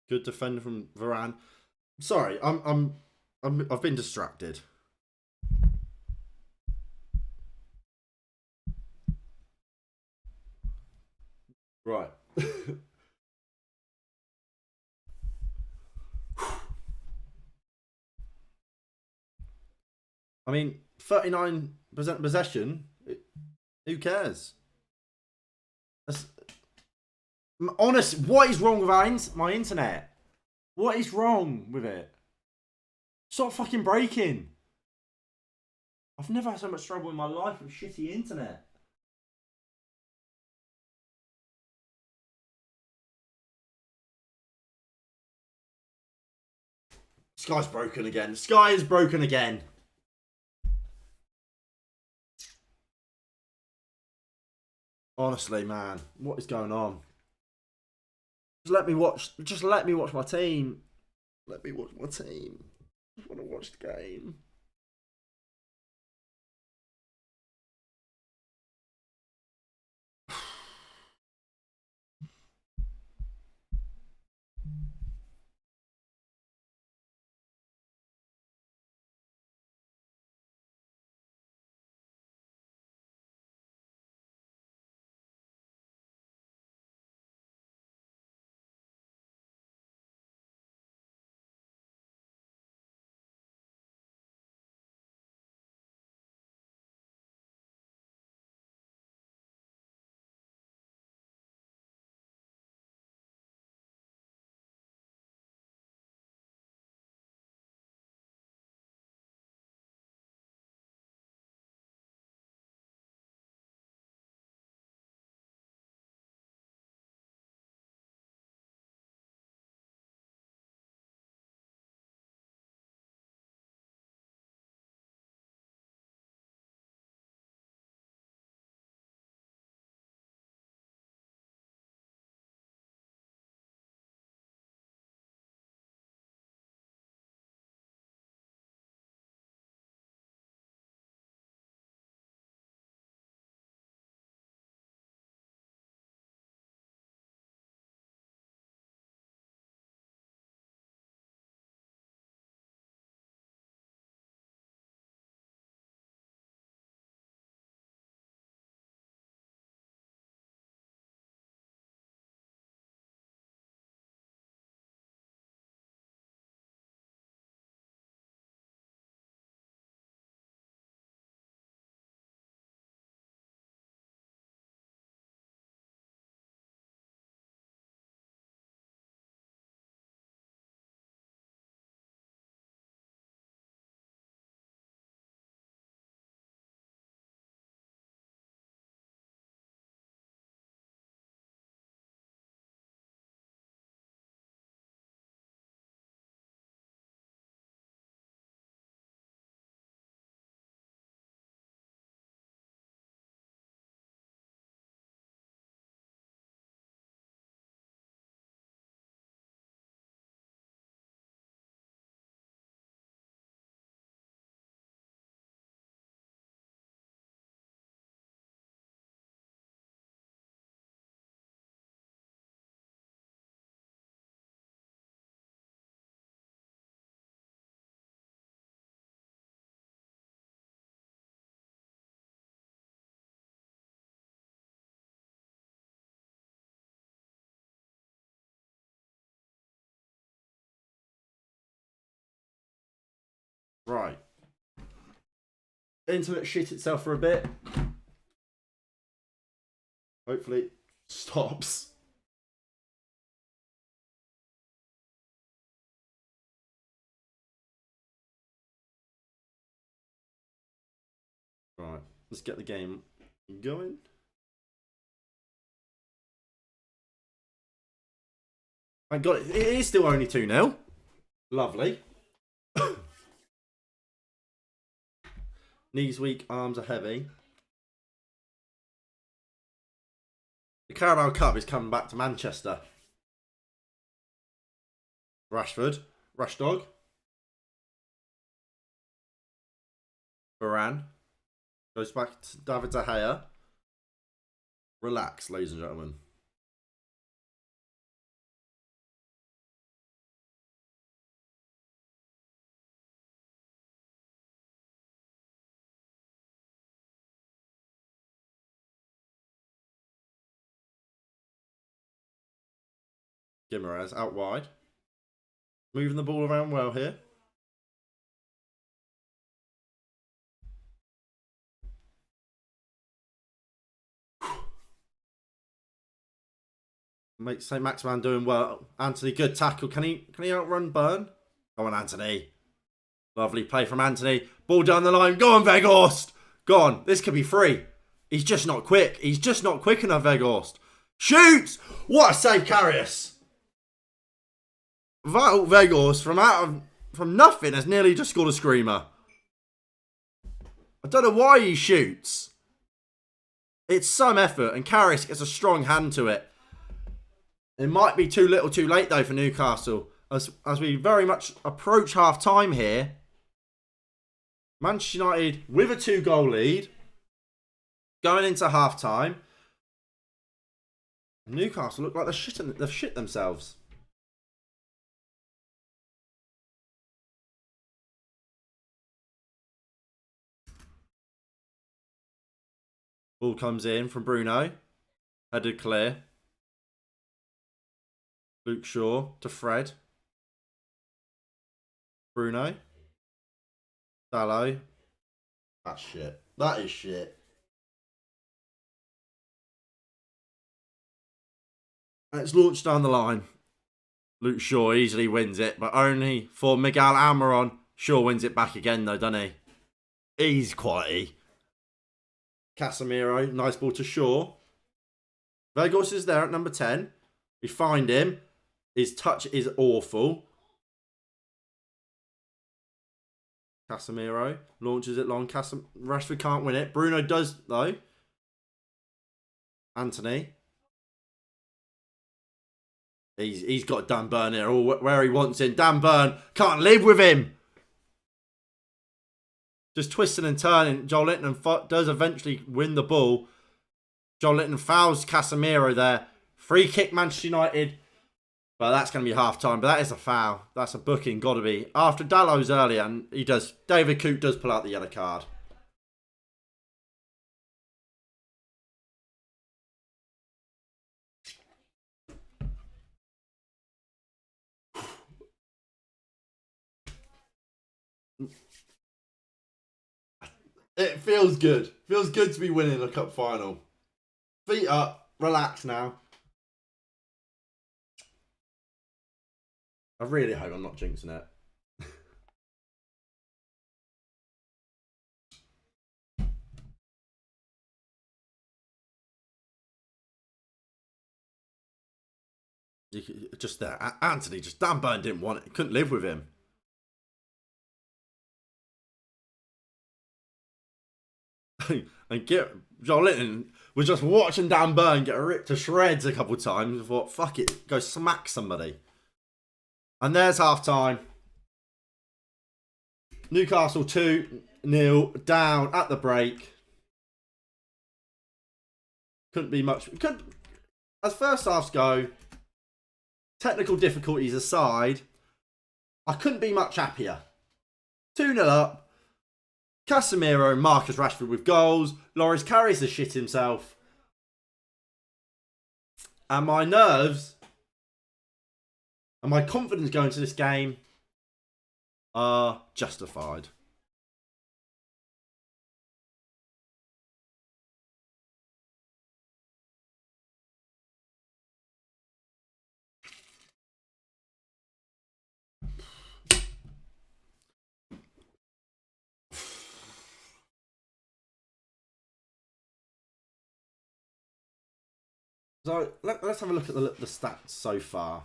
Good defender from Varane. Sorry, I've been distracted. Right. I mean, 39% possession. Who cares? That's, honest, what is wrong with my internet? What is wrong with it? Stop fucking breaking. I've never had so much trouble in my life with shitty internet. Sky's broken again. Sky is broken again. Honestly, man, what is going on? Just let me watch. Just let me watch my team. Let me watch my team. I just want to watch the game. Right. Internet shit itself for a bit. Hopefully it stops. Right. Let's get the game going. Thank God, it is still only 2-0. Lovely. Knees weak, arms are heavy. The Carabao Cup is coming back to Manchester. Rashford. Rushdog. Varane. Goes back to David De Gea. Relax, ladies and gentlemen. Guimaraes out wide. Moving the ball around well here. St. Maximan doing well. Anthony, good tackle. Can he outrun Burn? Go on, Anthony. Lovely play from Anthony. Ball down the line. Go on, Weghorst. Go on. This could be free. He's just not quick. He's just not quick enough, Weghorst. Shoots! What a save, Karius. Vital Weghorst from nothing has nearly just scored a screamer. I don't know why he shoots. It's some effort, and Karius gets a strong hand to it. It might be too little too late, though, for Newcastle. As we very much approach half-time here. Manchester United with a 2-goal lead. Going into half-time. Newcastle look like they've shit themselves. Ball comes in from Bruno. Headed clear. Luke Shaw to Fred. Bruno. Dalot. That's shit. That is shit. And it's launched down the line. Luke Shaw easily wins it, but only for Miguel Almiron. Shaw wins it back again, though, doesn't he? He's quality. Casemiro, nice ball to Shaw. Weghorst is there at number 10. We find him. His touch is awful. Casemiro launches it long. Rashford can't win it. Bruno does, though. Anthony. He's got Dan Burn here, all where he wants him. Dan Burn can't live with him. Just twisting and turning. Joel Linton does eventually win the ball. Joel Linton fouls Casemiro there. Free kick, Manchester United. But that's going to be half-time. But that is a foul. That's a booking, got to be. After Dalot's earlier, and he does. David Coote does pull out the yellow card. It feels good. Feels good to be winning a cup final. Feet up. Relax now. I really hope I'm not jinxing it. Just there. Anthony, Dan Burn didn't want it. He couldn't live with him. And Joel Linton was just watching Dan Burn get ripped to shreds a couple of times. And thought, fuck it, go smack somebody. And there's half time. Newcastle 2-0 down at the break. Couldn't be much. As first halves go, technical difficulties aside, I couldn't be much happier. 2-0 up. Casemiro and Marcus Rashford with goals. Loris Karius has shit himself. And my nerves and my confidence going to this game are justified. So let's have a look at the stats so far.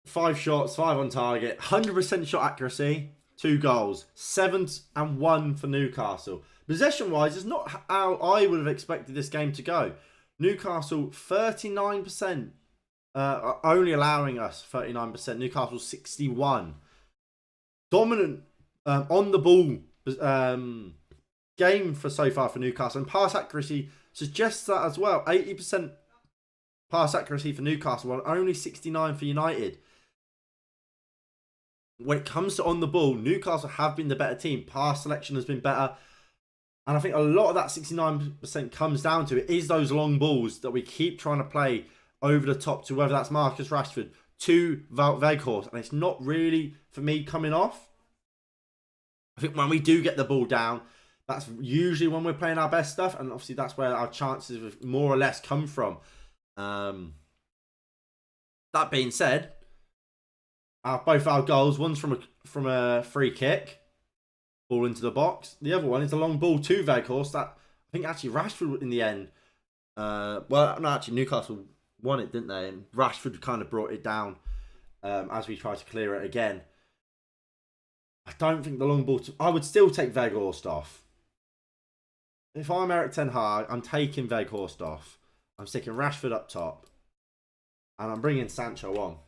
5 shots, 5 on target, 100% shot accuracy, 2 goals, 7 and 1 for Newcastle. Possession-wise, it's not how I would have expected this game to go. Newcastle 39%, only allowing us 39%. Newcastle 61. Dominant on the ball game for so far for Newcastle, and pass accuracy suggests that as well. 80% pass accuracy for Newcastle, while only 69 for United. When it comes to on the ball, Newcastle have been the better team. Pass selection has been better. And I think a lot of that 69% comes down to it is those long balls that we keep trying to play over the top to whether that's Marcus Rashford to Wout Weghorst. And it's not really, for me, coming off. I think when we do get the ball down, that's usually when we're playing our best stuff. And obviously that's where our chances have more or less come from. That being said, both our goals, one's from a free kick, ball into the box. The other one is a long ball to Weghorst. That I think actually Rashford in the end. Well, no, actually Newcastle won it, didn't they? And Rashford kind of brought it down as we tried to clear it again. I don't think the long ball. I would still take Weghorst off. If I'm Erik ten Hag, I'm taking Weghorst off. I'm sticking Rashford up top, and I'm bringing Sancho on.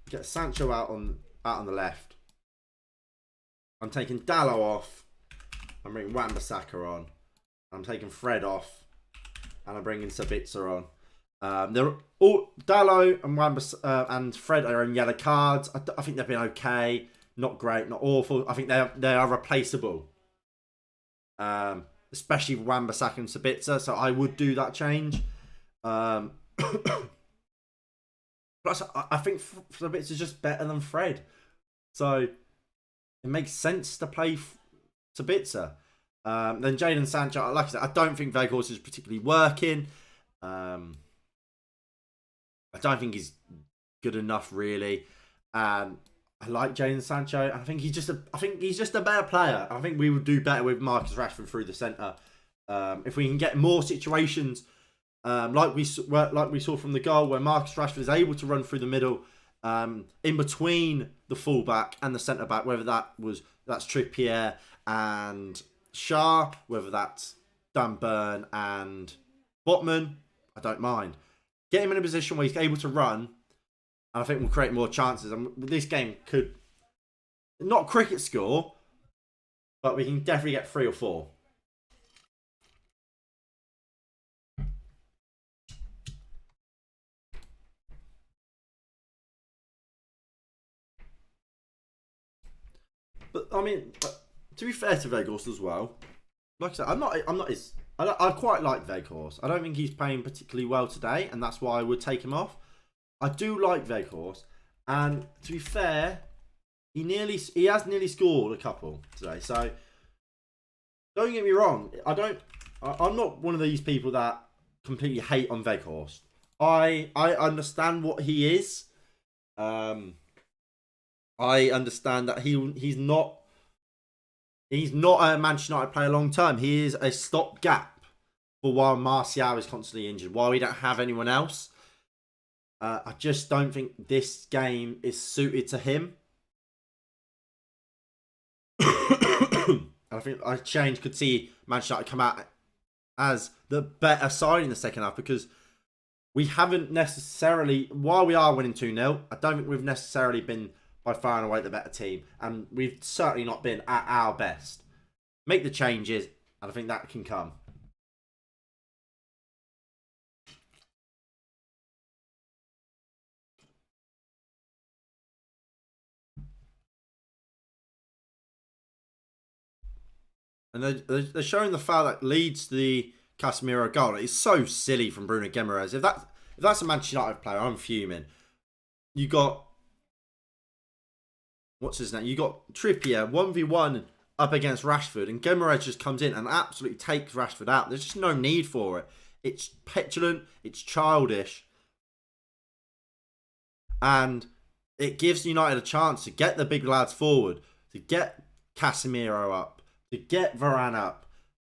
Get Sancho out on the left. I'm taking Dalot off. I'm bringing Wan-Bissaka on. I'm taking Fred off, and I'm bringing Sabitzer on. They're all Dalot and and Fred are in yellow cards. I think they've been okay, not great, not awful. I think they are replaceable. Especially Wan-Bissaka and Sabitzer, so I would do that change. Plus, I think Sabitzer's just better than Fred. So, it makes sense to play Sabitzer. Then Jadon Sancho, like I said, I don't think Weghorst is particularly working. I don't think he's good enough, really. I like Jadon Sancho. I think he's just a better player. I think we would do better with Marcus Rashford through the centre. If we can get more situations like we saw from the goal where Marcus Rashford is able to run through the middle in between the fullback and the centre back, whether that's Trippier and Shah, whether that's Dan Burn and Botman, I don't mind. Get him in a position where he's able to run, and I think we'll create more chances. And this game could not cricket score, but we can definitely get 3 or 4. But I mean, to be fair to Weghorst as well, like I said, I'm not his. I quite like Weghorst. I don't think he's playing particularly well today, and that's why I would take him off. I do like Weghorst, and to be fair, he has nearly scored a couple today. So don't get me wrong, I'm not one of these people that completely hate on Weghorst. I understand what he is. I understand that he's not a Manchester United player long term. He is a stopgap for while Martial is constantly injured, while we don't have anyone else. I just don't think this game is suited to him. I think a change could see Manchester United come out as the better side in the second half, because we haven't necessarily, while we are winning 2-0, I don't think we've necessarily been by far and away the better team, and we've certainly not been at our best. Make the changes, and I think that can come. And they're showing the foul that leads to the Casemiro goal. It's so silly from Bruno Guimaraes. If that's a Manchester United player, I'm fuming. You got, what's his name? You got Trippier 1v1 up against Rashford, and Guimaraes just comes in and absolutely takes Rashford out. There's just no need for it. It's petulant, it's childish, and it gives United a chance to get the big lads forward, to get Casemiro up, to get Varane up.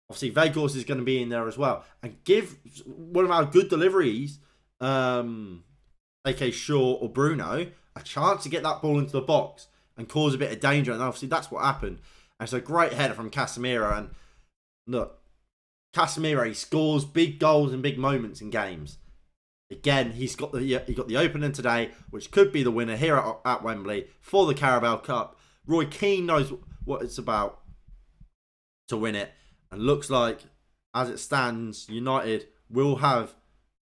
Obviously, Vegas is going to be in there as well. And give one of our good deliveries, aka Shaw or Bruno, a chance to get that ball into the box and cause a bit of danger. And obviously, that's what happened. And it's a great header from Casemiro. And look, Casemiro, he scores big goals and big moments in games. Again, he got the opener today, which could be the winner here at Wembley for the Carabao Cup. Roy Keane knows what it's about to win it. And looks like, as it stands, United will have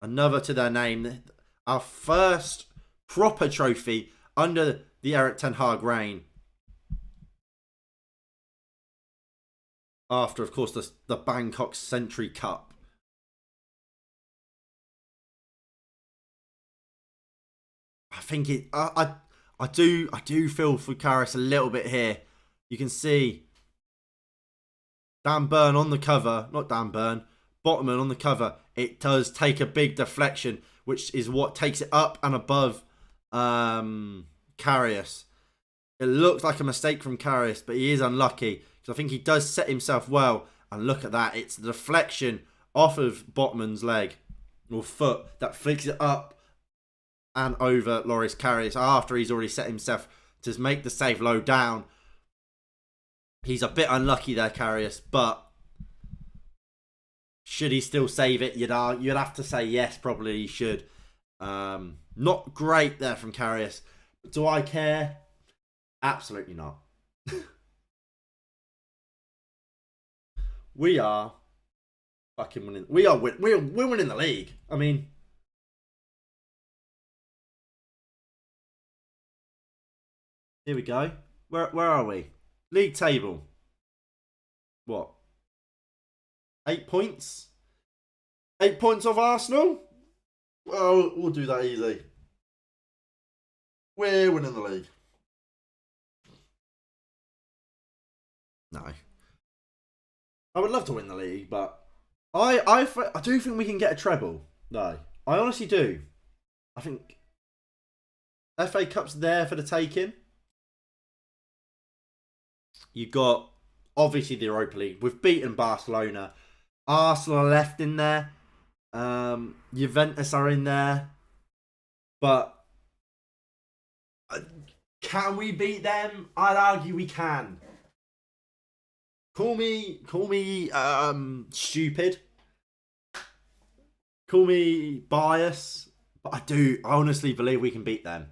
another to their name. Our first proper trophy under the Erik ten Hag reign. After, of course, the Bangkok Century Cup. I think it. I do feel for Karius a little bit here. You can see Dan Burn on the cover, not Dan Burn, Botman on the cover. It does take a big deflection, which is what takes it up and above Karius. It looks like a mistake from Karius, but he is unlucky because I think he does set himself well. And look at that. It's the deflection off of Botman's leg or foot that flicks it up and over Loris Karius after he's already set himself to make the save low down. He's a bit unlucky there, Karius, but should he still save it? You'd have to say yes, probably he should. Not great there from Karius. But do I care? Absolutely not. We are fucking winning. We're winning the league. I mean, here we go. Where are we? League table. What? 8 points? 8 points off Arsenal? Well, we'll do that easy. We're winning the league. No. I would love to win the league, but I do think we can get a treble. No. I honestly do. I think FA Cup's there for the taking. You've got, obviously, the Europa League. We've beaten Barcelona. Arsenal are left in there. Juventus are in there. But can we beat them? I'd argue we can. Call me stupid. Call me biased. But I honestly believe we can beat them.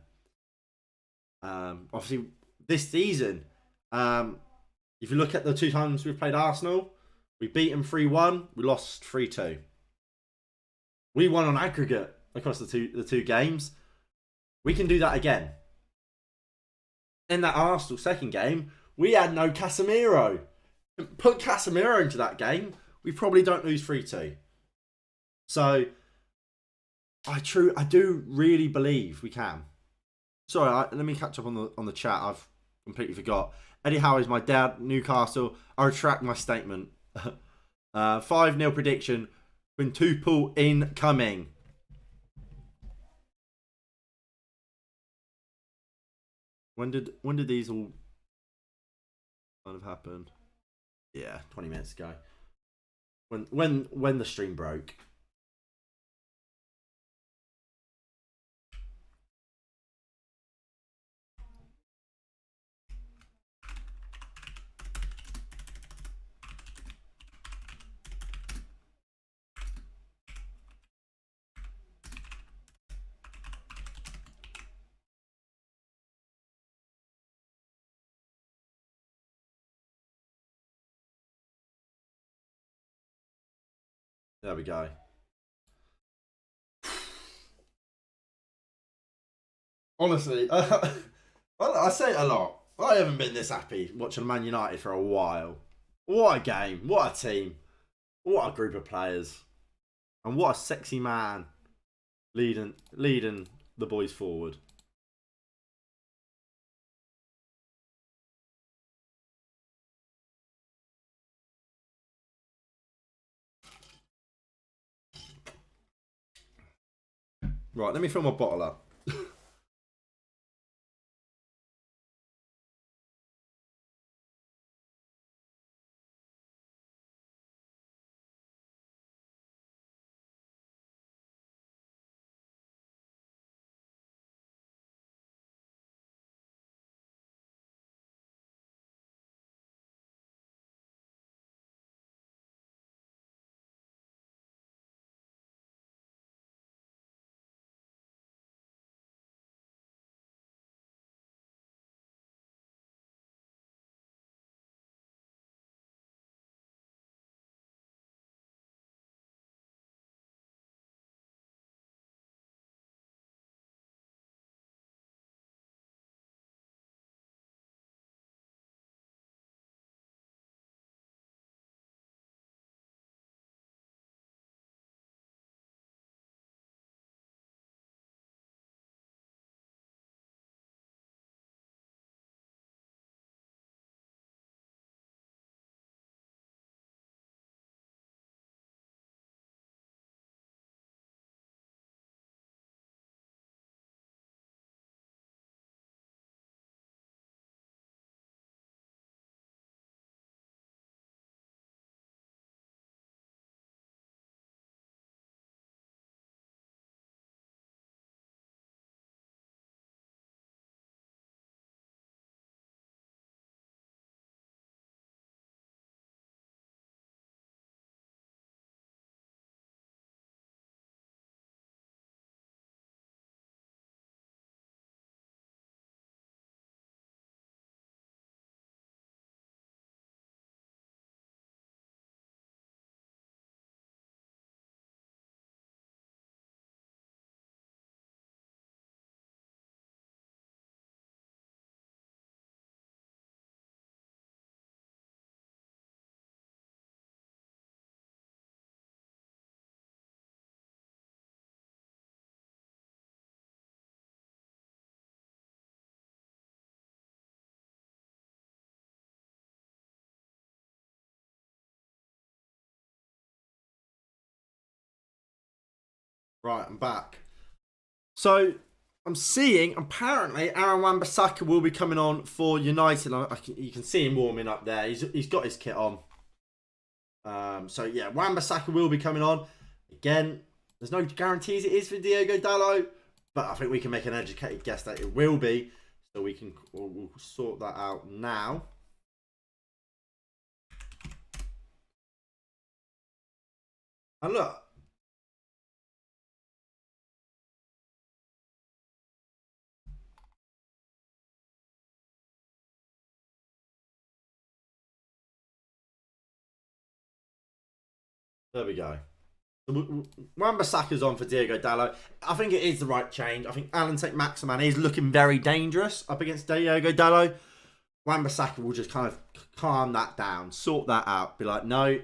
Obviously, this season, if you look at the 2 times we've played Arsenal, we beat them 3-1, we lost 3-2. We won on aggregate across the two games. We can do that again. In that Arsenal second game, we had no Casemiro. Put Casemiro into that game, we probably don't lose 3-2. So, I do really believe we can. Sorry, let me catch up on the chat. I've completely forgot. Eddie Howe is my dad. Newcastle. I retract my statement. 5-0 prediction. Quintuple incoming. When did these all kind of happen? Yeah, 20 minutes ago. When the stream broke. There we go. Honestly, I say it a lot. I haven't been this happy watching Man United for a while. What a game. What a team. What a group of players. And what a sexy man leading the boys forward. Right, let me fill my bottle up. Right, I'm back. So I'm seeing apparently Aaron Wan-Bissaka will be coming on for United. You can see him warming up there. He's got his kit on. So yeah, Wan-Bissaka will be coming on. Again, there's no guarantees it is for Diogo Dalot, but I think we can make an educated guess that it will be. So we'll sort that out now. And look. There we go. Wan-Bissaka's on for Diogo Dalot. I think it is the right change. I think Alan Saint-Maximin is looking very dangerous up against Diogo Dalot. Wan-Bissaka will just kind of calm that down, sort that out. Be like, no,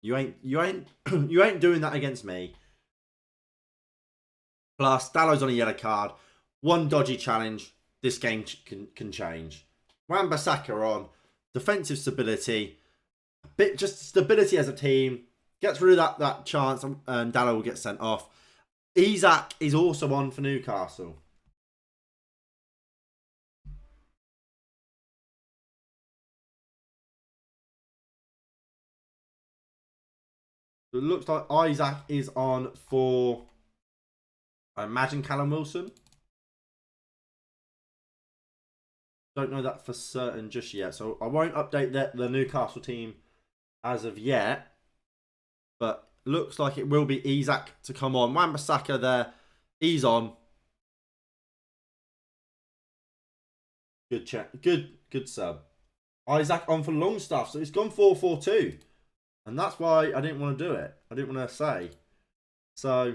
you ain't you ain't doing that against me. Plus, Dalot's on a yellow card. One dodgy challenge. This game can change. Wan-Bissaka on defensive stability, a bit just stability as a team. Gets rid of that chance, and Dalot will get sent off. Isak is also on for Newcastle. It looks like Isak is on for, I imagine, Callum Wilson. Don't know that for certain just yet, so I won't update the Newcastle team as of yet. But looks like it will be Isak to come on. Wan-Bissaka there. He's on. Good check. Good sub. Isak on for Longstaff. So it's gone 4-4-2. And that's why I didn't want to do it. I didn't want to say. So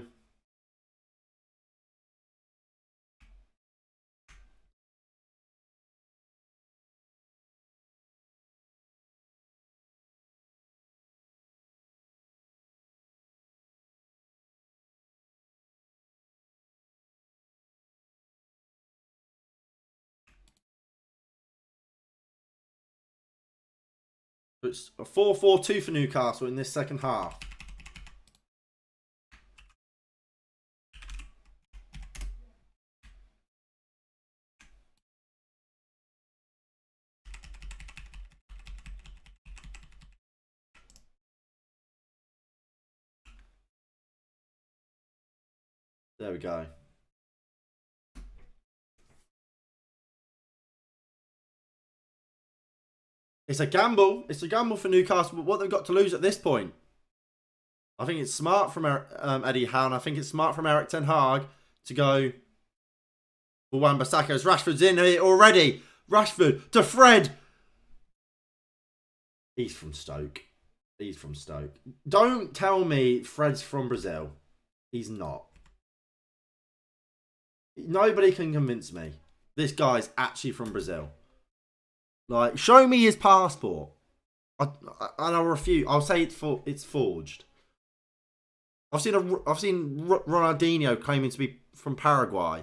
it's a 4-4-2 for Newcastle in this second half. There we go. It's a gamble. It's a gamble for Newcastle, but what they've got to lose at this point. I think it's smart from Eddie Howe, and I think it's smart from Eric Ten Hag to go for Wan-Bissaka. Rashford's in here already. Rashford to Fred. He's from Stoke. He's from Stoke. Don't tell me Fred's from Brazil. He's not. Nobody can convince me. This guy's actually from Brazil. Like, show me his passport. And I'll refuse. I'll say it's forged. I've seen Ronaldinho claiming to be from Paraguay.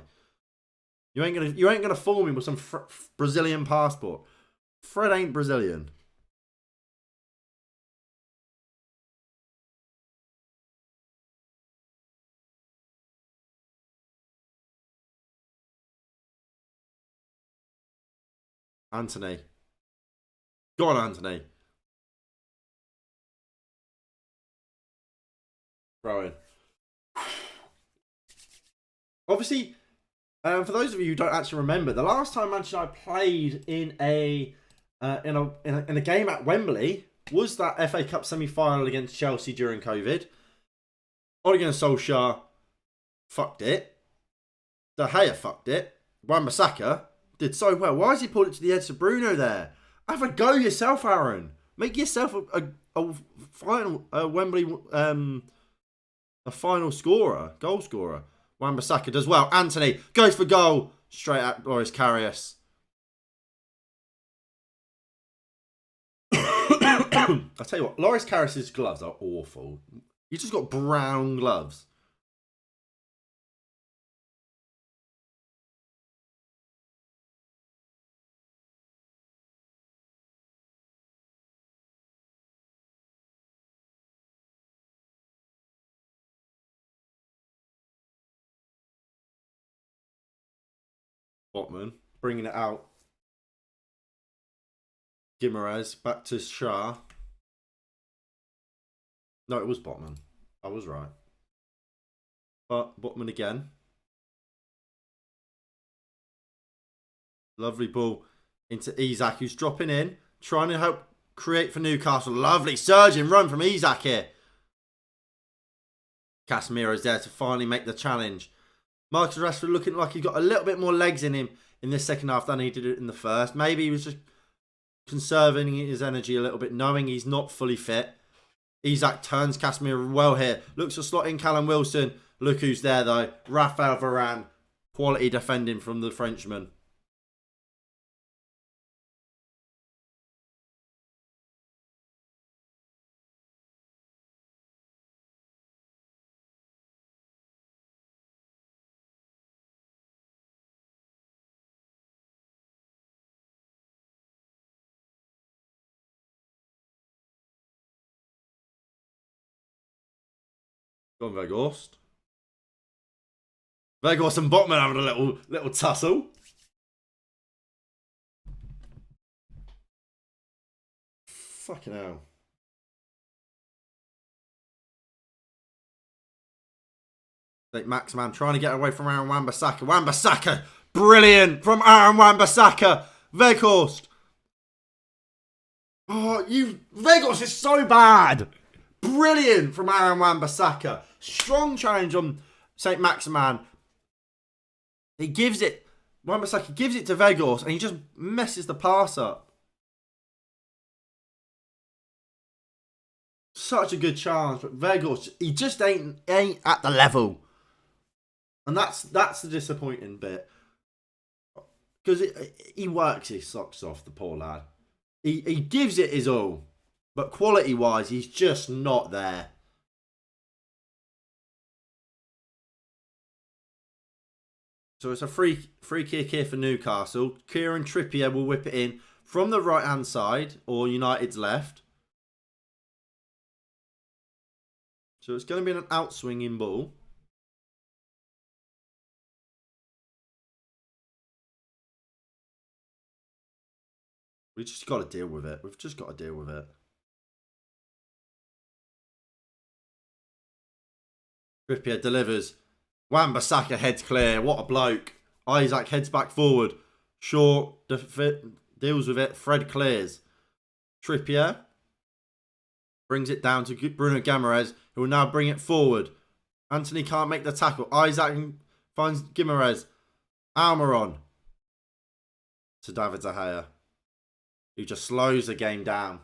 You ain't gonna fool me with some Brazilian passport. Fred ain't Brazilian. Anthony. Go on, Anthony. Throw in. Obviously, for those of you who don't actually remember, the last time Manchester United played in a game at Wembley was that FA Cup semi-final against Chelsea during COVID. Ole Gunnar Solskjaer fucked it. De Gea fucked it. Wan-Bissaka did so well. Why has he pulled it to the edge of Bruno there? Have a go yourself, Aaron. Make yourself a final Wembley a final scorer, goal scorer. Wan-Bissaka does well. Anthony goes for goal. Straight at Loris Karius. I'll tell you what, Loris Karius' gloves are awful. He's just got brown gloves. Botman bringing it out. Gimerez back to Shah. No, it was Botman. I was right. But Botman again. Lovely ball into Isak, who's dropping in, trying to help create for Newcastle. Lovely surging run from Isak here. Casemiro's there to finally make the challenge. Marcus Rashford looking like he got a little bit more legs in him in this second half than he did in the first. Maybe he was just conserving his energy a little bit, knowing he's not fully fit. Isak turns Casemiro well here. Looks to slot in Callum Wilson. Look who's there though. Raphael Varane. Quality defending from the Frenchman. Go on, Veghorst. Veghorst and Botman having a little tussle. Fucking hell. Maximan trying to get away from Aaron Wan-Bissaka. Wan-Bissaka, brilliant from Aaron Wan-Bissaka. Veghorst. Oh, Veghorst is so bad. Brilliant from Aaron Wan-Bissaka. Strong challenge on St. Maximan. He gives it. Wan-Bissaka gives it to Veghorst and he just messes the pass up. Such a good chance, but Veghorst, he just ain't at the level. And that's the disappointing bit. Because he works his socks off, the poor lad. He gives it his all. But quality-wise, he's just not there. So it's a free kick here for Newcastle. Kieran Trippier will whip it in from the right-hand side, or United's left. So it's going to be an outswinging ball. We've just got to deal with it. We've just got to deal with it. Trippier delivers. Wan-Bissaka heads clear. What a bloke. Isak heads back forward. Shaw deals with it. Fred clears. Trippier brings it down to Bruno Gimerez, who will now bring it forward. Anthony can't make the tackle. Isak finds Gimerez. Almiron to David De Gea, who just slows the game down.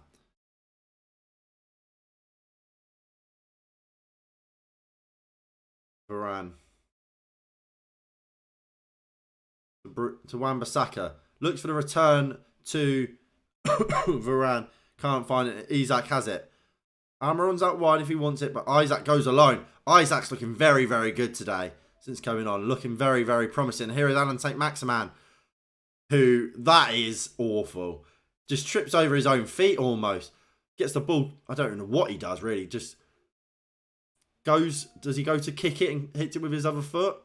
Varane. To Wan-Bissaka. Looks for the return to Varane. Can't find it. Isak has it. Almiron's out wide if he wants it, but Isak goes alone. Isak's looking very, very good today since coming on. Looking very, very promising. Here is Alan St. Maximan, who, that is awful. Just trips over his own feet almost. Gets the ball. I don't know what he does really. Just goes. Does he go to kick it and hits it with his other foot?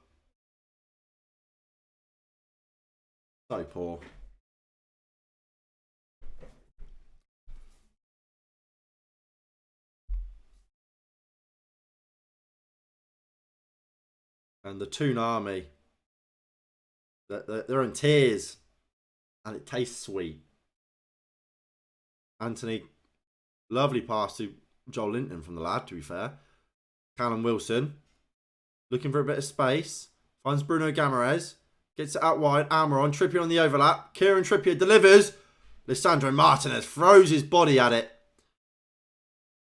So poor. And the Toon Army, they're in tears. And it tastes sweet. Anthony, lovely pass to Joel Linton from the lad, to be fair. Callum Wilson, looking for a bit of space. Finds Bruno Gimerez. Gets it out wide. Almiron, Trippier on the overlap. Kieran Trippier delivers. Lisandro Martinez throws his body at it.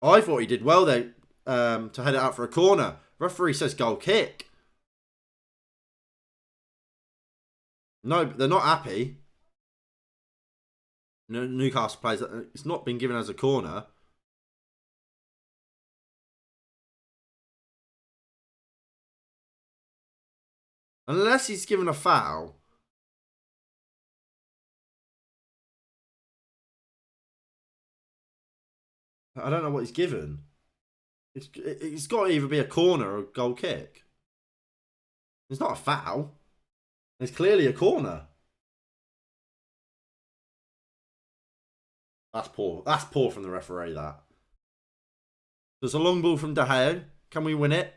I thought he did well there to head it out for a corner. Referee says goal kick. No, they're not happy. Newcastle plays. It's not been given as a corner. Unless he's given a foul. I don't know what he's given. It's got to either be a corner or a goal kick. It's not a foul. It's clearly a corner. That's poor. That's poor from the referee, that. There's a long ball from De Gea. Can we win it?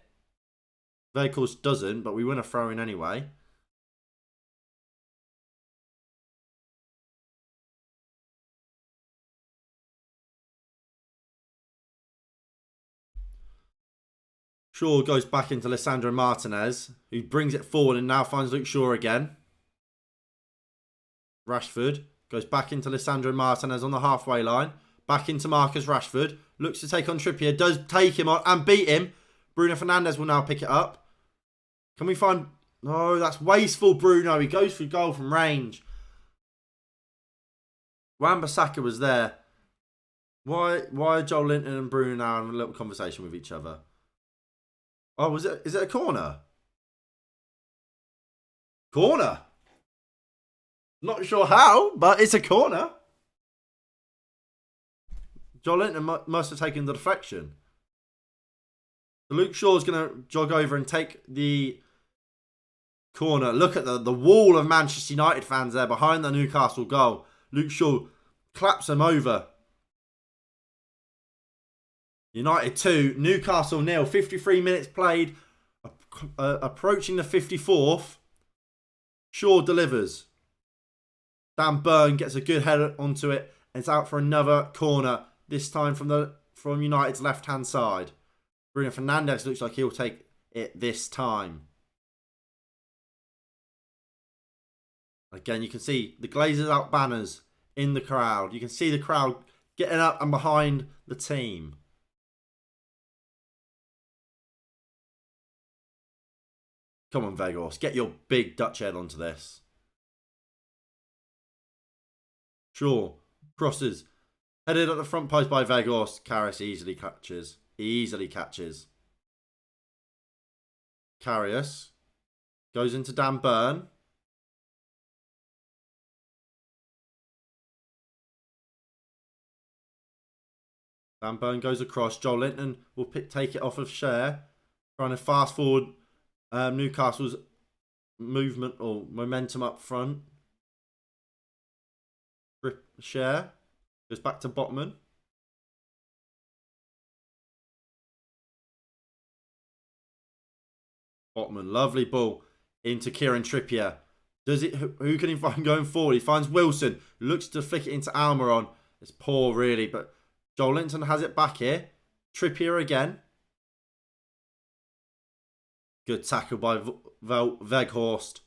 Weghorst doesn't, but we win a throw-in anyway. Shaw goes back into Lisandro Martinez, who brings it forward and now finds Luke Shaw again. Rashford goes back into Lisandro Martinez on the halfway line. Back into Marcus Rashford. Looks to take on Trippier. Does take him on and beat him. Bruno Fernandes will now pick it up. Can we find... No, that's wasteful, Bruno. He goes for goal from range. Wan-Bissaka was there. Why are Joel Linton and Bruno now having a little conversation with each other? Oh, is it a corner? Corner. Not sure how, but it's a corner. Joel Linton must have taken the deflection. Luke Shaw's going to jog over and take the corner. Look at the wall of Manchester United fans there behind the Newcastle goal. Luke Shaw claps them over. United 2, Newcastle 0. 53 minutes played. Approaching the 54th. Shaw delivers. Dan Burn gets a good header onto it. And it's out for another corner. This time from United's left-hand side. Bruno Fernandes looks like he'll take it this time. Again, you can see the Glazers out banners in the crowd. You can see the crowd getting up and behind the team. Come on, Weghorst. Get your big Dutch head onto this. Shaw crosses. Headed at the front post by Weghorst. Karius easily catches. Karius goes into Dan Burn. Dan Burn goes across. Joel Linton will take it off of Cher. Trying to fast forward Newcastle's movement or momentum up front. Cher goes back to Botman. Botman, lovely ball into Kieran Trippier. Does it? Who can he find going forward? He finds Wilson. Looks to flick it into Almiron. It's poor, really, but Joel Linton has it back here. Trippier again. Good tackle by Weghorst.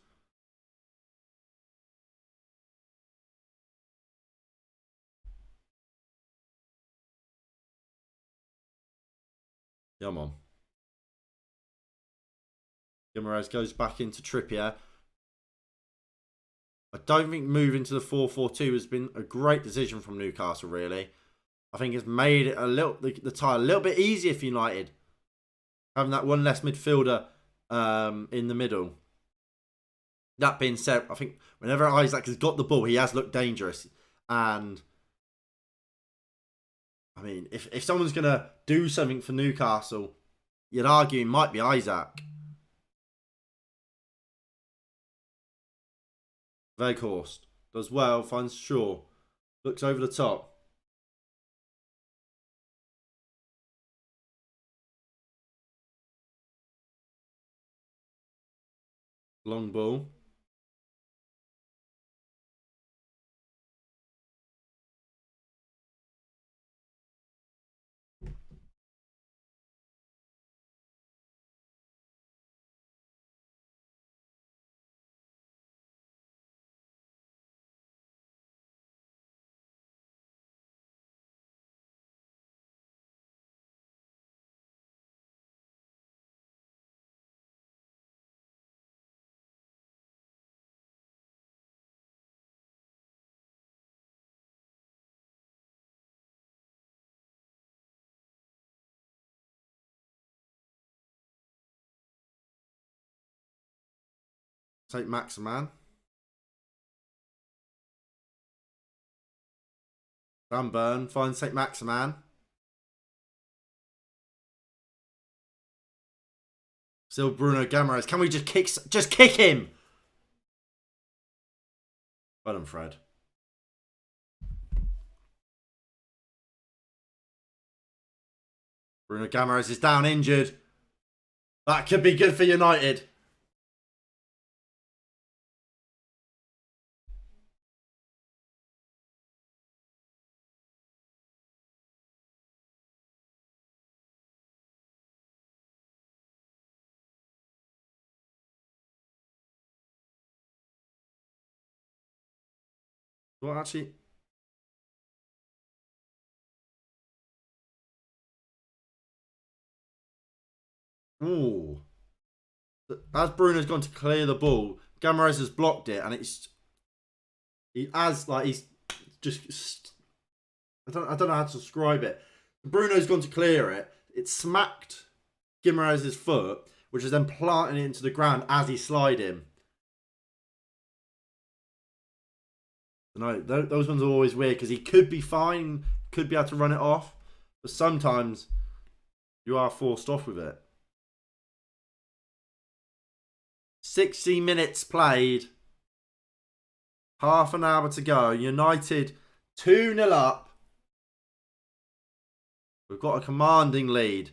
Come on. Guimaraes goes back into Trippier. I don't think moving to the 4-4-2 has been a great decision from Newcastle, really. I think it's made it the tie a little bit easier for United. Having that one less midfielder in the middle. That being said, I think whenever Isaac has got the ball, he has looked dangerous. And I mean, if someone's going to do something for Newcastle, you'd argue it might be Isaac. Weghorst does well, finds Shaw. Looks over the top. Long ball. Take Maximan. Dan Burn finds St. Maximan. Still Bruno Guimaraes. Can we just kick him? Well done, Fred. Bruno Gamares is down injured. That could be good for United. Well, actually... Ooh. As Bruno's gone to clear the ball, Gamares has blocked it, and he's just... I don't know how to describe it. Bruno's gone to clear it. It smacked Guimaraes' foot, which is then planting it into the ground as he's sliding. No, those ones are always weird because he could be fine, could be able to run it off, but sometimes you are forced off with it. 60 minutes played. Half an hour to go. United 2-0 up. We've got a commanding lead.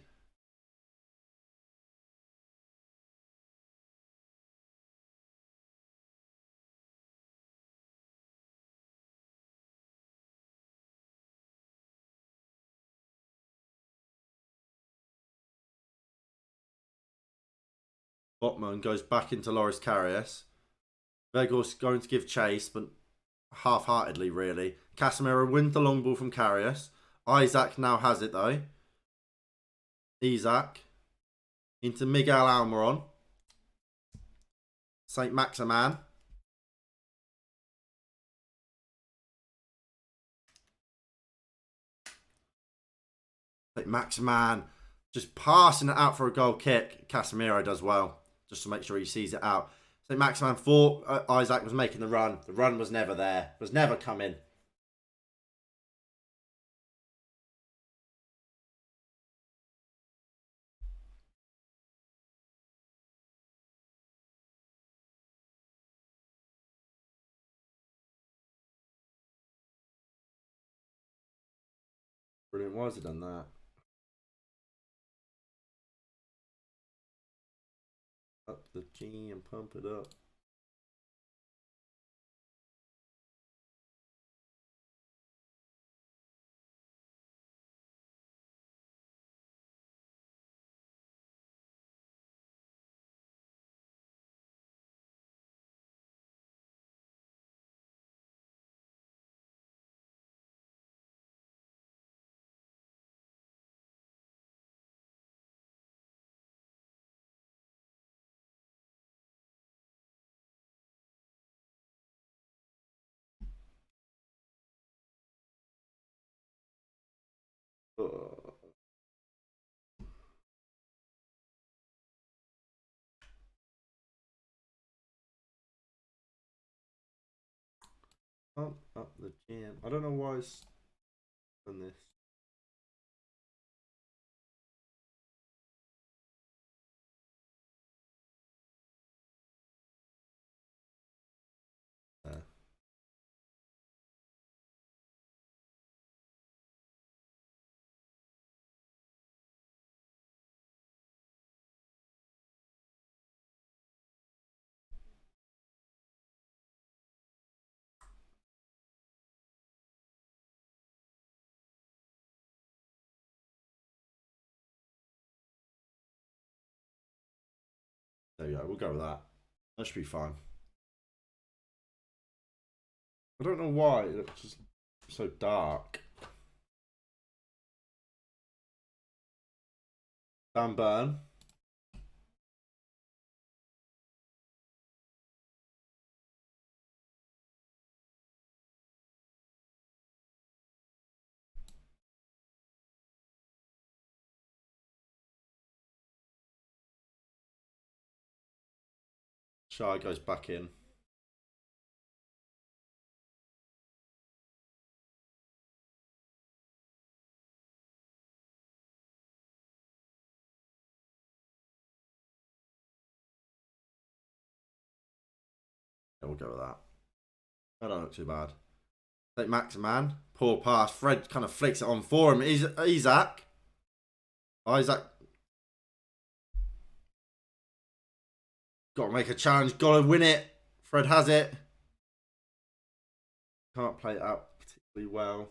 Botman goes back into Loris Karius. Vegas going to give chase, but half-heartedly, really. Casemiro wins the long ball from Karius. Isaac now has it, though. Isaac. Into Miguel Almiron. St. Maximan. St. Maximan. Just passing it out for a goal kick. Casemiro does well. Just to make sure he sees it out. St. Maximan thought Isaac was making the run. The run was never there. Was never coming. Brilliant. Why has he done that? Up the G and pump it up. Pump up the jam. I don't know why it's done this. There we go. We'll go with that. That should be fine. I don't know why it looks just so dark. Dan Burn. Shai goes back in. Yeah, we'll go with that. That don't look too bad. Take Max, man. Poor pass. Fred kind of flicks it on for him. Isaac. Isaac. Got to make a challenge. Got to win it. Fred has it. Can't play it out particularly well.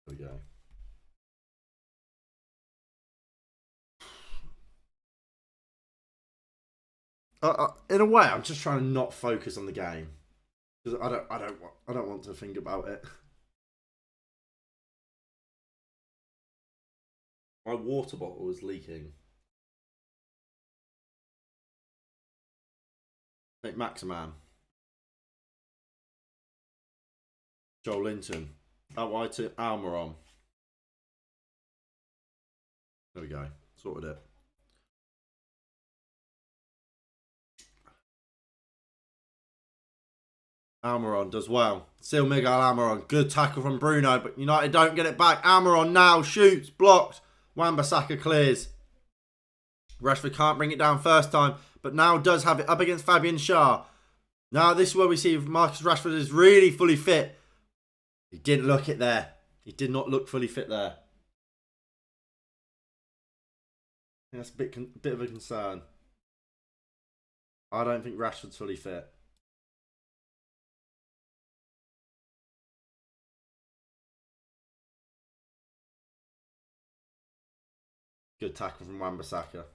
There we go. In a way, I'm just trying to not focus on the game because I don't want to think about it. My water bottle is leaking. Make Maximan. Joel Linton. Out wide to Almiron. There we go. Sorted it. Almiron does well. Still Miguel Almiron. Good tackle from Bruno, but United don't get it back. Almiron now shoots, blocked. Wan-Bissaka clears. Rashford can't bring it down first time, but now does have it up against Fabian Schär. Now this is where we see if Marcus Rashford is really fully fit. He didn't look it there. He did not look fully fit there. That's a bit of a concern. I don't think Rashford's fully fit. Good tackle from Wan-Bissaka.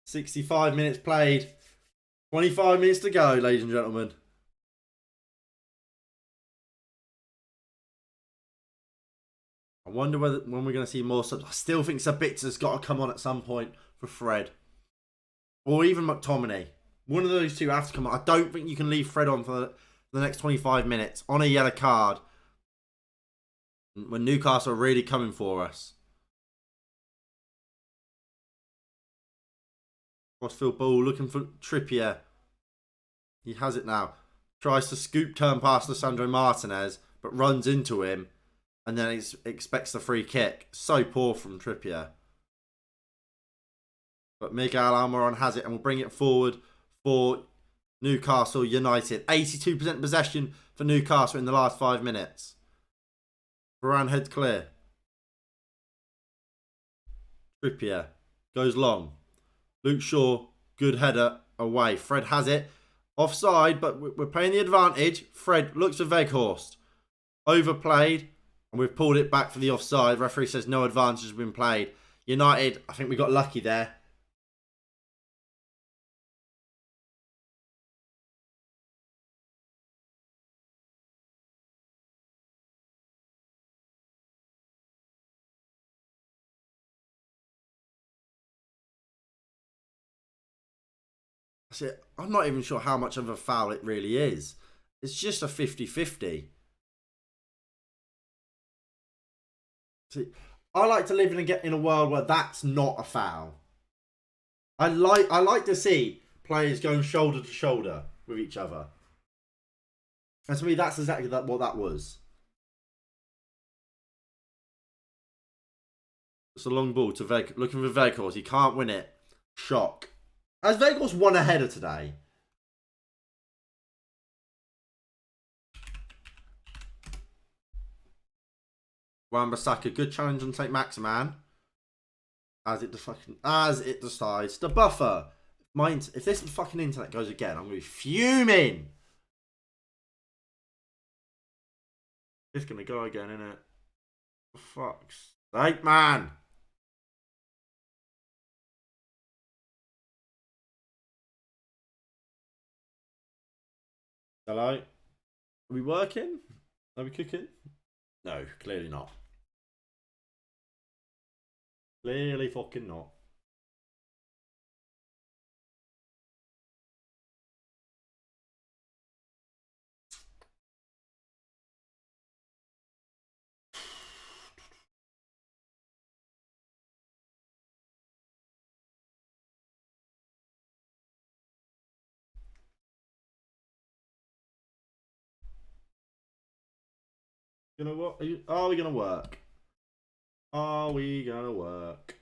"65 minutes played. 25 minutes to go, ladies and gentlemen." I wonder when we're going to see more subs. I still think Sabitza's got to come on at some point for Fred. Or even McTominay. One of those two have to come on. I don't think you can leave Fred on for the next 25 minutes on a yellow card when Newcastle are really coming for us. Crossfield ball looking for Trippier. He has it now. Tries to scoop turn past Lisandro Martinez, but runs into him and then expects the free kick. So poor from Trippier. But Miguel Almiron has it and will bring it forward for Newcastle United. 82% possession for Newcastle in the last 5 minutes. Varane heads clear. Trippier goes long. Luke Shaw, good header away. Fred has it. Offside, but we're playing the advantage. Fred looks for Weghorst. Overplayed, and we've pulled it back for the offside. Referee says no advantage has been played. United, I think we got lucky there. I'm not even sure how much of a foul it really is. It's just a 50-50. See, I like to live in a world where that's not a foul. I like to see players going shoulder to shoulder with each other. And to me, that's exactly what that was. It's a long ball to Veg, looking for Weghorst. He can't win it. Shock. Has Weghorst won a header today? Wan-Bissaka, good challenge on St. Maximan. As it decides to buffer. If this fucking internet goes again, I'm gonna be fuming. It's gonna go again, innit? For fuck's sake, man. Hello? Are we working? Are we cooking? No, clearly not. Clearly fucking not. You know what? Are we gonna work? Are we gonna work?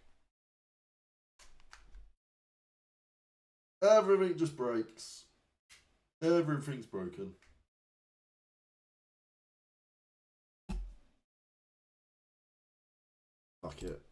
Everything just breaks. Everything's broken. Fuck it.